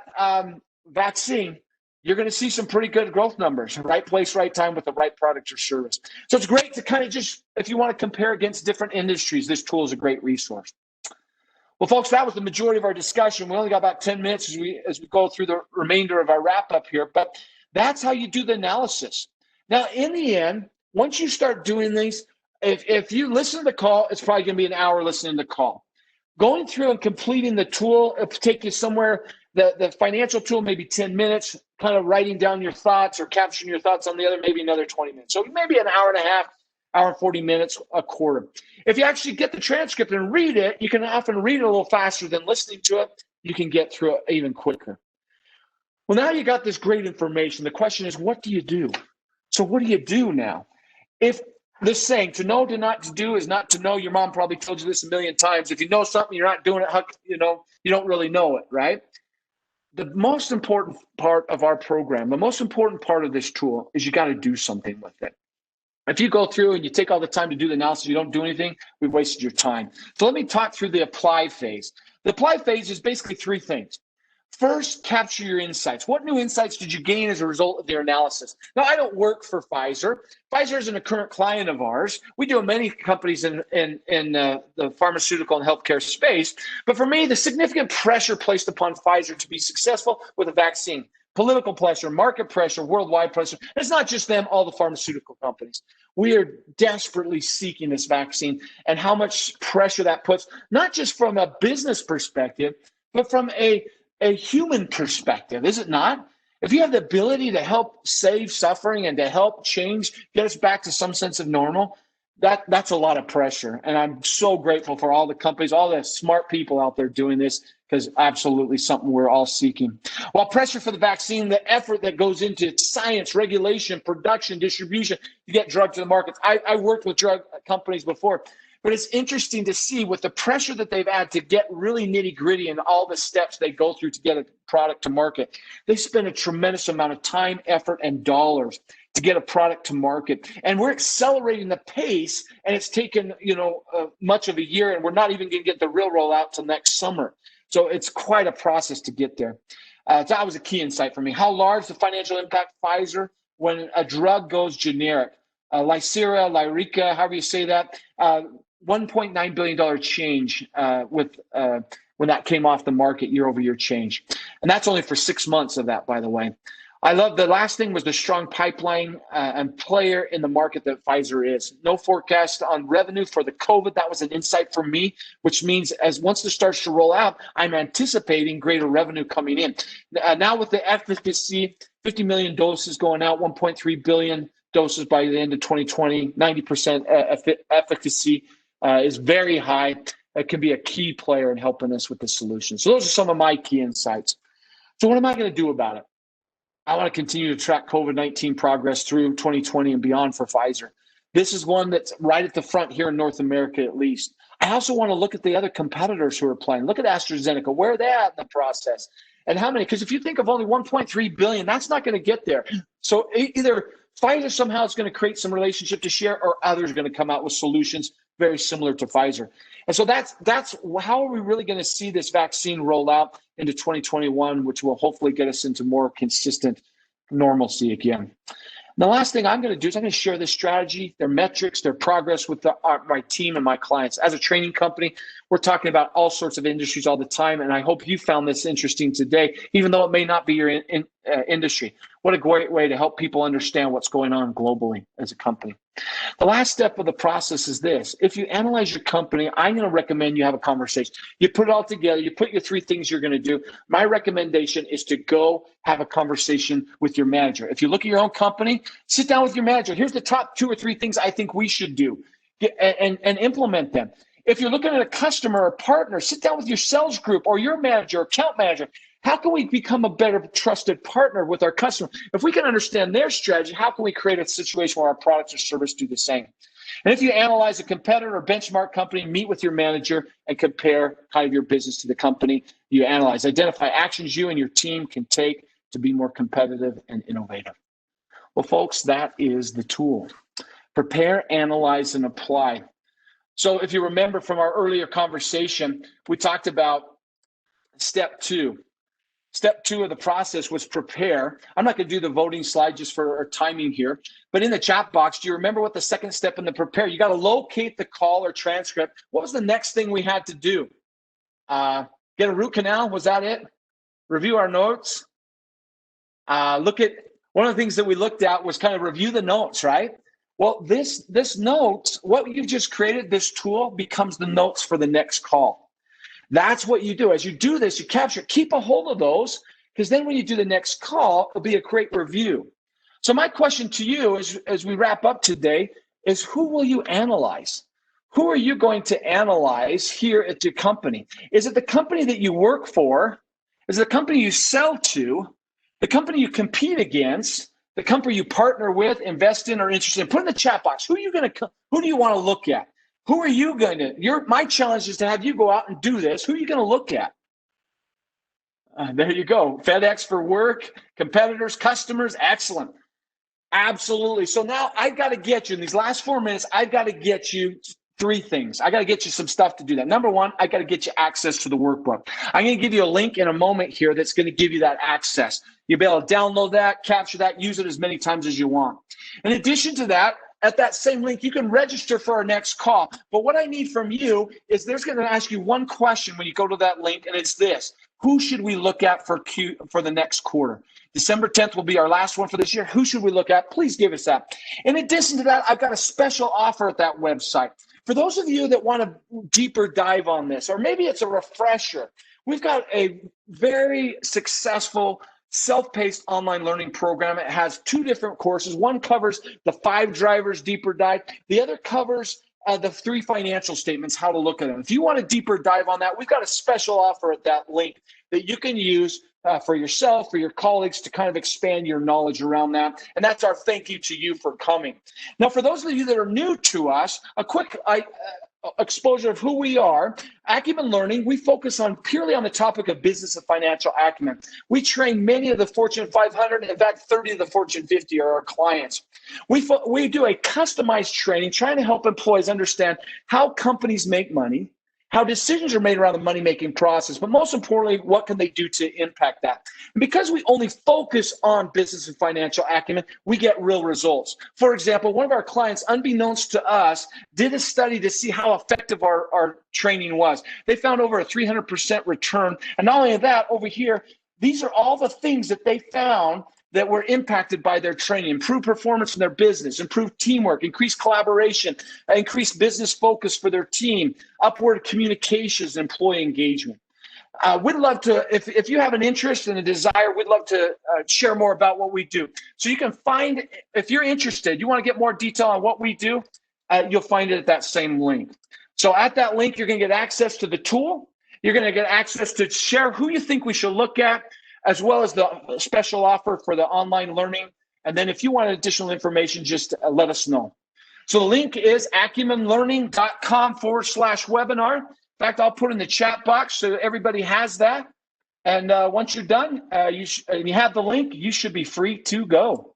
vaccine, you're going to see some pretty good growth numbers. Right place, right time with the right product or service. So it's great to kind of just, if you want to compare against different industries, this tool is a great resource. Well, folks, that was the majority of our discussion. We only got about 10 minutes as we go through the remainder of our wrap up here, but that's how you do the analysis. Now, in the end, once you start doing these, if you listen to the call, it's probably going to be an hour listening to the call. Going through and completing the tool, it'll take you somewhere, the financial tool, maybe 10 minutes, kind of writing down your thoughts or capturing your thoughts on the other, maybe another 20 minutes. So maybe an hour and a half, hour and 40 minutes, a quarter. If you actually get the transcript and read it, you can often read it a little faster than listening to it. You can get through it even quicker. Well, now you got this great information. The question is, what do you do? So what do you do now? If this saying, to know, to not to do is not to know. Your mom probably told you this a million times. If you know something, you're not doing it, you don't really know it, right? The most important part of our program, the most important part of this tool is you got to do something with it. If you go through and you take all the time to do the analysis, you don't do anything, we've wasted your time. So let me talk through the apply phase. The apply phase is basically three things. First, capture your insights. What new insights did you gain as a result of your analysis? Now, I don't work for Pfizer. Pfizer isn't a current client of ours. We do many companies in the pharmaceutical and healthcare space. But for me, the significant pressure placed upon Pfizer to be successful with a vaccine, political pressure, market pressure, worldwide pressure. It's not just them, all the pharmaceutical companies. We are desperately seeking this vaccine, and how much pressure that puts, not just from a business perspective, but from a human perspective, is it not? If you have the ability to help save suffering and to help change, get us back to some sense of normal, that's a lot of pressure. And I'm so grateful for all the companies, all the smart people out there doing this, because absolutely something we're all seeking. While pressure for the vaccine, the effort that goes into science, regulation, production, distribution to get drugs to the markets. I worked with drug companies before, but it's interesting to see with the pressure that they've had to get really nitty gritty and all the steps they go through to get a product to market. They spend a tremendous amount of time, effort, and dollars to get a product to market. And we're accelerating the pace, and it's taken much of a year, and we're not even going to get the real rollout till next summer. So it's quite a process to get there. So that was a key insight for me. How large the financial impact Pfizer when a drug goes generic? Lyrica, however you say that, $1.9 billion change when that came off the market, year-over-year change. And that's only for 6 months of that, by the way. I love the last thing was the strong pipeline and player in the market that Pfizer is. No forecast on revenue for the COVID. That was an insight for me, which means as once this starts to roll out, I'm anticipating greater revenue coming in. Now with the efficacy, 50 million doses going out, 1.3 billion doses by the end of 2020, 90% efficacy is very high. It can be a key player in helping us with the solution. So those are some of my key insights. So what am I going to do about it? I want to continue to track COVID-19 progress through 2020 and beyond for Pfizer. This is one that's right at the front here in North America, at least. I also want to look at the other competitors who are playing. Look at AstraZeneca, where are they at in the process? And how many? Because if you think of only 1.3 billion, that's not going to get there. So either Pfizer somehow is going to create some relationship to share, or others are going to come out with solutions very similar to Pfizer. And so that's how are we really going to see this vaccine roll out into 2021, which will hopefully get us into more consistent normalcy again. The last thing I'm going to do is I'm going to share this strategy, their metrics, their progress with my team and my clients. As a training company, we're talking about all sorts of industries all the time, and I hope you found this interesting today, even though it may not be your industry. What a great way to help people understand what's going on globally as a company. The last step of the process is this. If you analyze your company, I'm going to recommend you have a conversation. You put it all together. You put your 3 things you're going to do. My recommendation is to go have a conversation with your manager. If you look at your own company, sit down with your manager. Here's the top 2 or 3 things I think we should do, and implement them. If you're looking at a customer or partner, sit down with your sales group or your manager, account manager. How can we become a better trusted partner with our customer? If we can understand their strategy, how can we create a situation where our products or service do the same? And if you analyze a competitor or benchmark company, meet with your manager and compare kind of your business to the company you analyze. Identify actions you and your team can take to be more competitive and innovative. Well, folks, that is the tool. Prepare, analyze, and apply. So if you remember from our earlier conversation, we talked about step 2. Step 2 of the process was prepare. I'm not going to do the voting slide just for our timing here, but in the chat box, do you remember what the second step in the prepare? You got to locate the call or transcript. What was the next thing we had to do? Get a root canal. Was that it? Review our notes. Look at one of the things that we looked at was kind of review the notes, right? Well, this notes, what you just created, this tool becomes the notes for the next call. That's what you do. As you do this, you capture, keep a hold of those, because then when you do the next call, it'll be a great review. So my question to you as we wrap up today is, who will you analyze? Who are you going to analyze here at your company? Is it the company that you work for? Is it the company you sell to? The company you compete against? The company you partner with, invest in, or interested in? Put in the chat box. Who do you want to look at? Who are you going to? My challenge is to have you go out and do this. Who are you going to look at? There you go. FedEx for work, competitors, customers. Excellent. Absolutely. So now I've got to get you in these last 4 minutes. I've got to get you 3 things. I got to get you some stuff to do that. Number 1, I got to get you access to the workbook. I'm going to give you a link in a moment here that's going to give you that access. You'll be able to download that, capture that, use it as many times as you want. In addition to that, at that same link, you can register for our next call. But what I need from you is there's going to ask you one question when you go to that link, and it's this. Who should we look at for the next quarter? December 10th will be our last one for this year. Who should we look at? Please give us that. In addition to that, I've got a special offer at that website. For those of you that want a deeper dive on this, or maybe it's a refresher, we've got a very successful self-paced online learning program. It has 2 different courses. One covers the 5 drivers deeper dive. The other covers the 3 financial statements, how to look at them. If you want a deeper dive on that, we've got a special offer at that link that you can use for yourself, for your colleagues, to kind of expand your knowledge around that. And that's our thank you to you for coming. Now, for those of you that are new to us, a quick exposure of who we are. Acumen Learning, we focus purely on the topic of business and financial acumen. We train many of the Fortune 500, in fact, 30 of the Fortune 50 are our clients. We do a customized training trying to help employees understand how companies make money, how decisions are made around the money-making process, but most importantly, what can they do to impact that? And because we only focus on business and financial acumen, we get real results. For example, one of our clients, unbeknownst to us, did a study to see how effective our training was. They found over a 300% return. And not only that, over here, these are all the things that they found that were impacted by their training: improved performance in their business, improved teamwork, increased collaboration, increased business focus for their team, upward communications, employee engagement. We'd love to, if you have an interest and a desire, we'd love to share more about what we do. So you can find, if you're interested, you want to get more detail on what we do, you'll find it at that same link. So at that link, you're going to get access to the tool. You're going to get access to share who you think we should look at. as well as the special offer for the online learning. And then if you want additional information, just let us know. So the link is acumenlearning.com/webinar. In fact, I'll put in the chat box so everybody has that. And once you're done, you have the link, you should be free to go.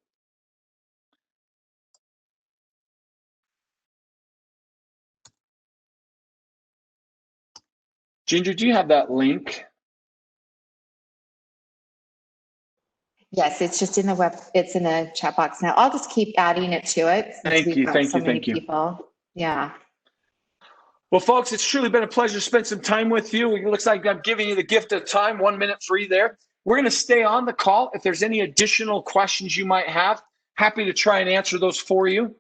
Ginger, do you have that link? Yes, it's just in the it's in the chat box now. I'll just keep adding it to it. Thank you. Yeah. Well, folks, it's truly been a pleasure to spend some time with you. It looks like I'm giving you the gift of time, 1 minute free there. We're going to stay on the call. If there's any additional questions you might have, happy to try and answer those for you.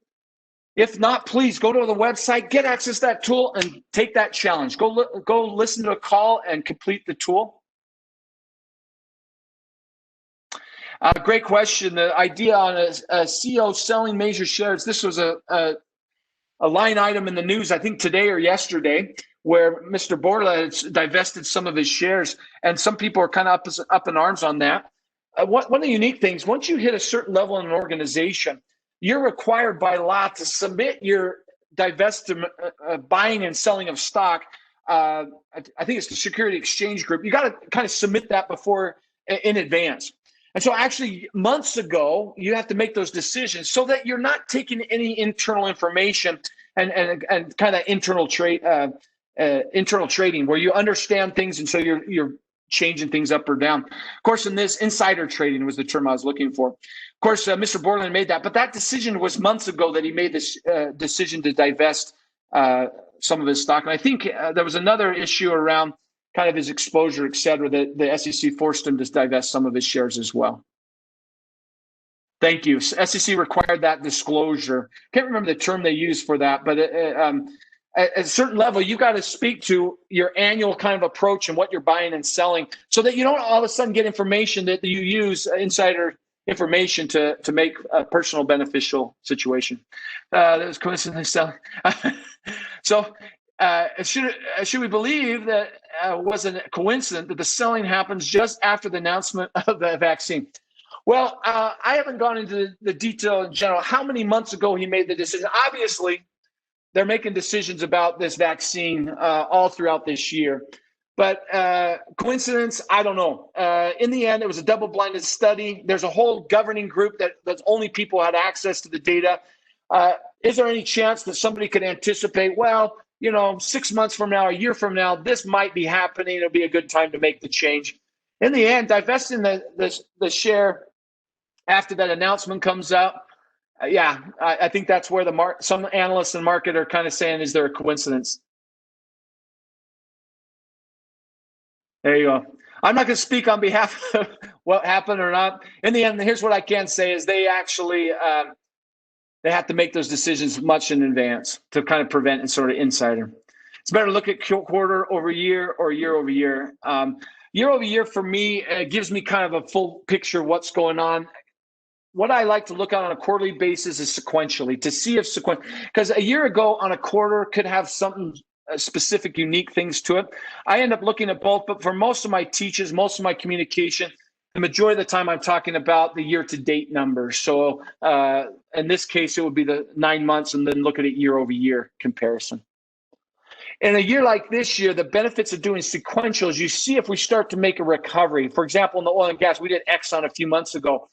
If not, please go to the website, get access to that tool, and take that challenge. Go listen to a call and complete the tool. Great question. The idea on a CEO selling major shares. This was a line item in the news, I think today or yesterday, where Mr. Bourla has divested some of his shares, and some people are kind of up in arms on that. One of the unique things, once you hit a certain level in an organization, you're required by law to submit your buying and selling of stock. I think it's the Security Exchange Group. You got to kind of submit that before in advance. And so actually months ago, you have to make those decisions so that you're not taking any internal information and kind of internal trading where you understand things. And so you're changing things up or down. Of course, in this, insider trading was the term I was looking for. Of course, Mr. Bourla made that, but that decision was months ago that he made this decision to divest some of his stock. And I think there was another issue around kind of his exposure, et cetera, that the SEC forced him to divest some of his shares as well. Thank you. SEC required that disclosure. Can't remember the term they used for that, but at a certain level, you got to speak to your annual kind of approach and what you're buying and selling so that you don't all of a sudden get information that you use insider information to make a personal beneficial situation. That was coincidence selling. So should we believe that it wasn't a coincidence that the selling happens just after the announcement of the vaccine? Well, I haven't gone into the detail in general. How many months ago he made the decision? Obviously, they're making decisions about this vaccine all throughout this year. But coincidence, I don't know. In the end, it was a double-blinded study. There's a whole governing group that's only people had access to the data. Is there any chance that somebody could anticipate, well, 6 months from now, a year from now, this might be happening. It'll be a good time to make the change. In the end, divesting the share after that announcement comes out, I think that's where some analysts in the market are kind of saying, is there a coincidence? There you go. I'm not going to speak on behalf of what happened or not. In the end, here's what I can say is they actually they have to make those decisions much in advance to kind of prevent and sort of insider. It's better to look at quarter over year or year over year. Year over year for me gives me kind of a full picture of what's going on. What I like to look at on a quarterly basis is sequentially to see if because a year ago on a quarter could have something specific, unique things to it. I end up looking at both, but for most of my teaches, most of my communication, the majority of the time I'm talking about the year-to-date numbers. So in this case, it would be the 9 months and then look at it year-over-year comparison. In a year like this year, the benefits of doing sequential is you see if we start to make a recovery. For example, in the oil and gas, we did Exxon a few months ago.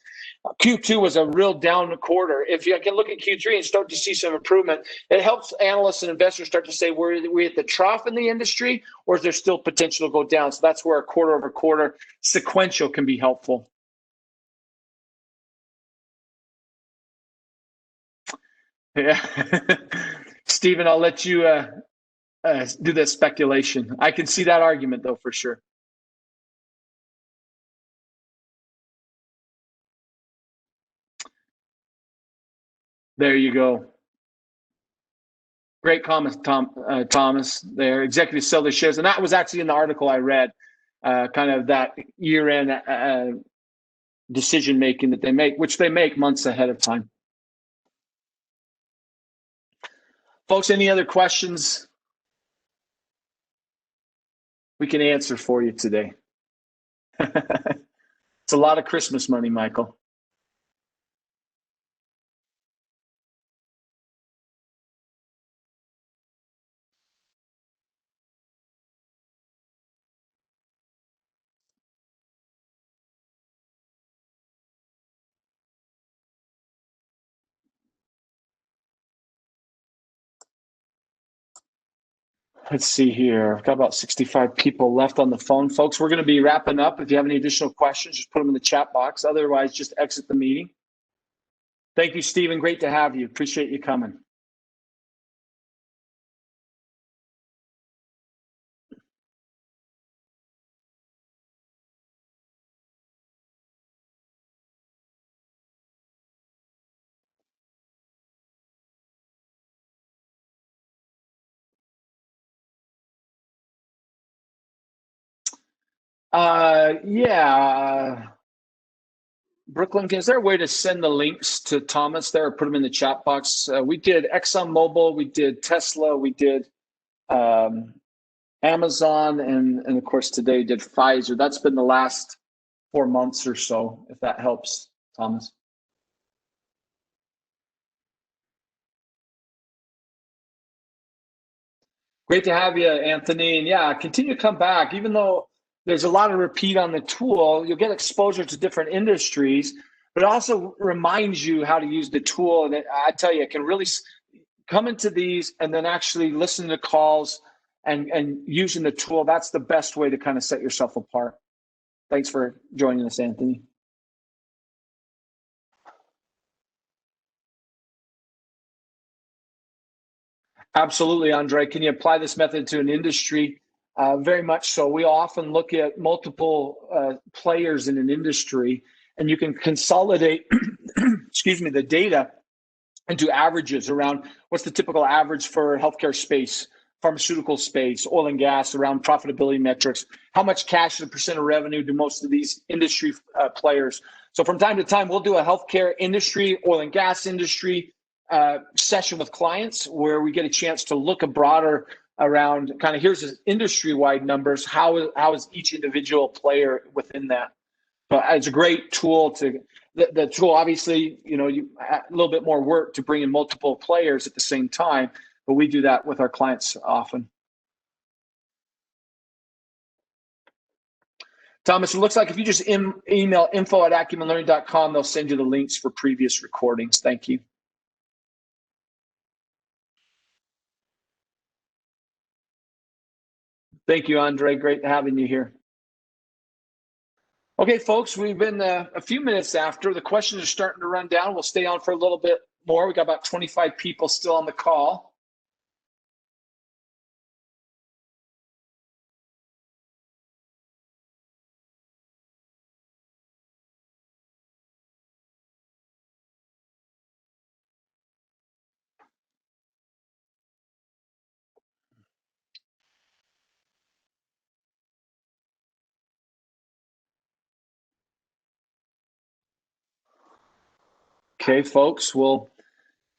Q2 was a real down quarter. If you can look at Q3 and start to see some improvement, it helps analysts and investors start to say, were we at the trough in the industry, or is there still potential to go down? So that's where a quarter over quarter sequential can be helpful. Yeah. Stephen, I'll let you do the speculation. I can see that argument, though, for sure. There you go. Great comment, Thomas. There, executives sell their shares, and that was actually in the article I read. Kind of that year-end decision making that they make, which they make months ahead of time. Folks, any other questions we can answer for you today? It's a lot of Christmas money, Michael. Let's see here. I've got about 65 people left on the phone. Folks, we're going to be wrapping up. If you have any additional questions, just put them in the chat box. Otherwise, just exit the meeting. Thank you, Stephen. Great to have you. Appreciate you coming. Yeah. Brooklyn, is there a way to send the links to Thomas there or put them in the chat box? We did ExxonMobil, we did Tesla, we did Amazon, and of course today did Pfizer. That's been the last 4 months or so, if that helps, Thomas. Great to have you, Anthony. And yeah, continue to come back. Even though there's a lot of repeat on the tool, you'll get exposure to different industries, but it also reminds you how to use the tool. And I tell you, it can really come into these and then actually listen to calls and using the tool. That's the best way to kind of set yourself apart. Thanks for joining us, Anthony. Absolutely, Andre. Can you apply this method to an industry? Very much so. We often look at multiple players in an industry, and you can consolidate, excuse me, the data into averages around what's the typical average for healthcare space, pharmaceutical space, oil and gas, around profitability metrics. How much cash as a percent of revenue do most of these industry players? So from time to time, we'll do a healthcare industry, oil and gas industry session with clients where we get a chance to look a broader around kind of here's the industry-wide numbers. How is each individual player within that? So it's a great tool to the tool. Obviously, you know, you a little bit more work to bring in multiple players at the same time, but we do that with our clients often. Thomas, it looks like if you just email info@acumenlearning.com, they'll send you the links for previous recordings. Thank you. Thank you, Andre. Great having you here. Okay, folks, we've been a few minutes after. The questions are starting to run down. We'll stay on for a little bit more. We got about 25 people still on the call. Okay, folks. Well,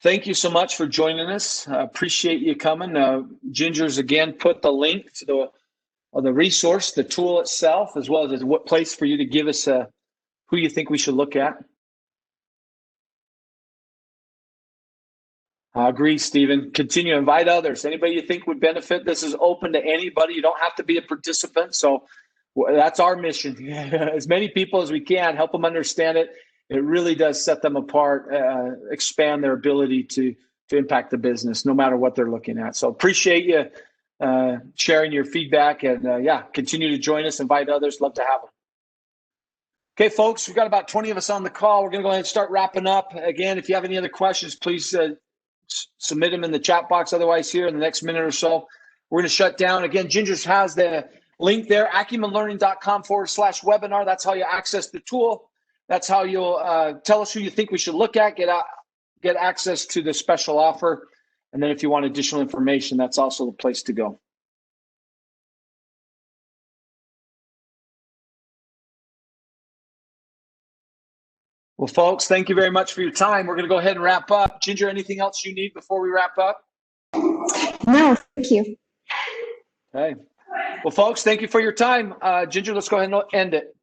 thank you so much for joining us. Appreciate you coming. Ginger's again put the link to the resource, the tool itself, as well as what place for you to give us who you think we should look at. I agree, Stephen. Continue to invite others. Anybody you think would benefit. This is open to anybody. You don't have to be a participant. So that's our mission. As many people as we can, help them understand it. It really does set them apart, expand their ability to impact the business, no matter what they're looking at. So appreciate you sharing your feedback, and yeah, continue to join us. Invite others. Love to have them. Okay, folks, we've got about 20 of us on the call. We're going to go ahead and start wrapping up. Again, if you have any other questions, please submit them in the chat box. Otherwise, here in the next minute or so, we're going to shut down. Again, Ginger has the link there, acumenlearning.com/webinar. That's how you access the tool. That's how you'll tell us who you think we should look at, get access to the special offer. And then if you want additional information, that's also the place to go. Well, folks, thank you very much for your time. We're going to go ahead and wrap up. Ginger, anything else you need before we wrap up? No, thank you. Okay. Well, folks, thank you for your time. Ginger, let's go ahead and end it.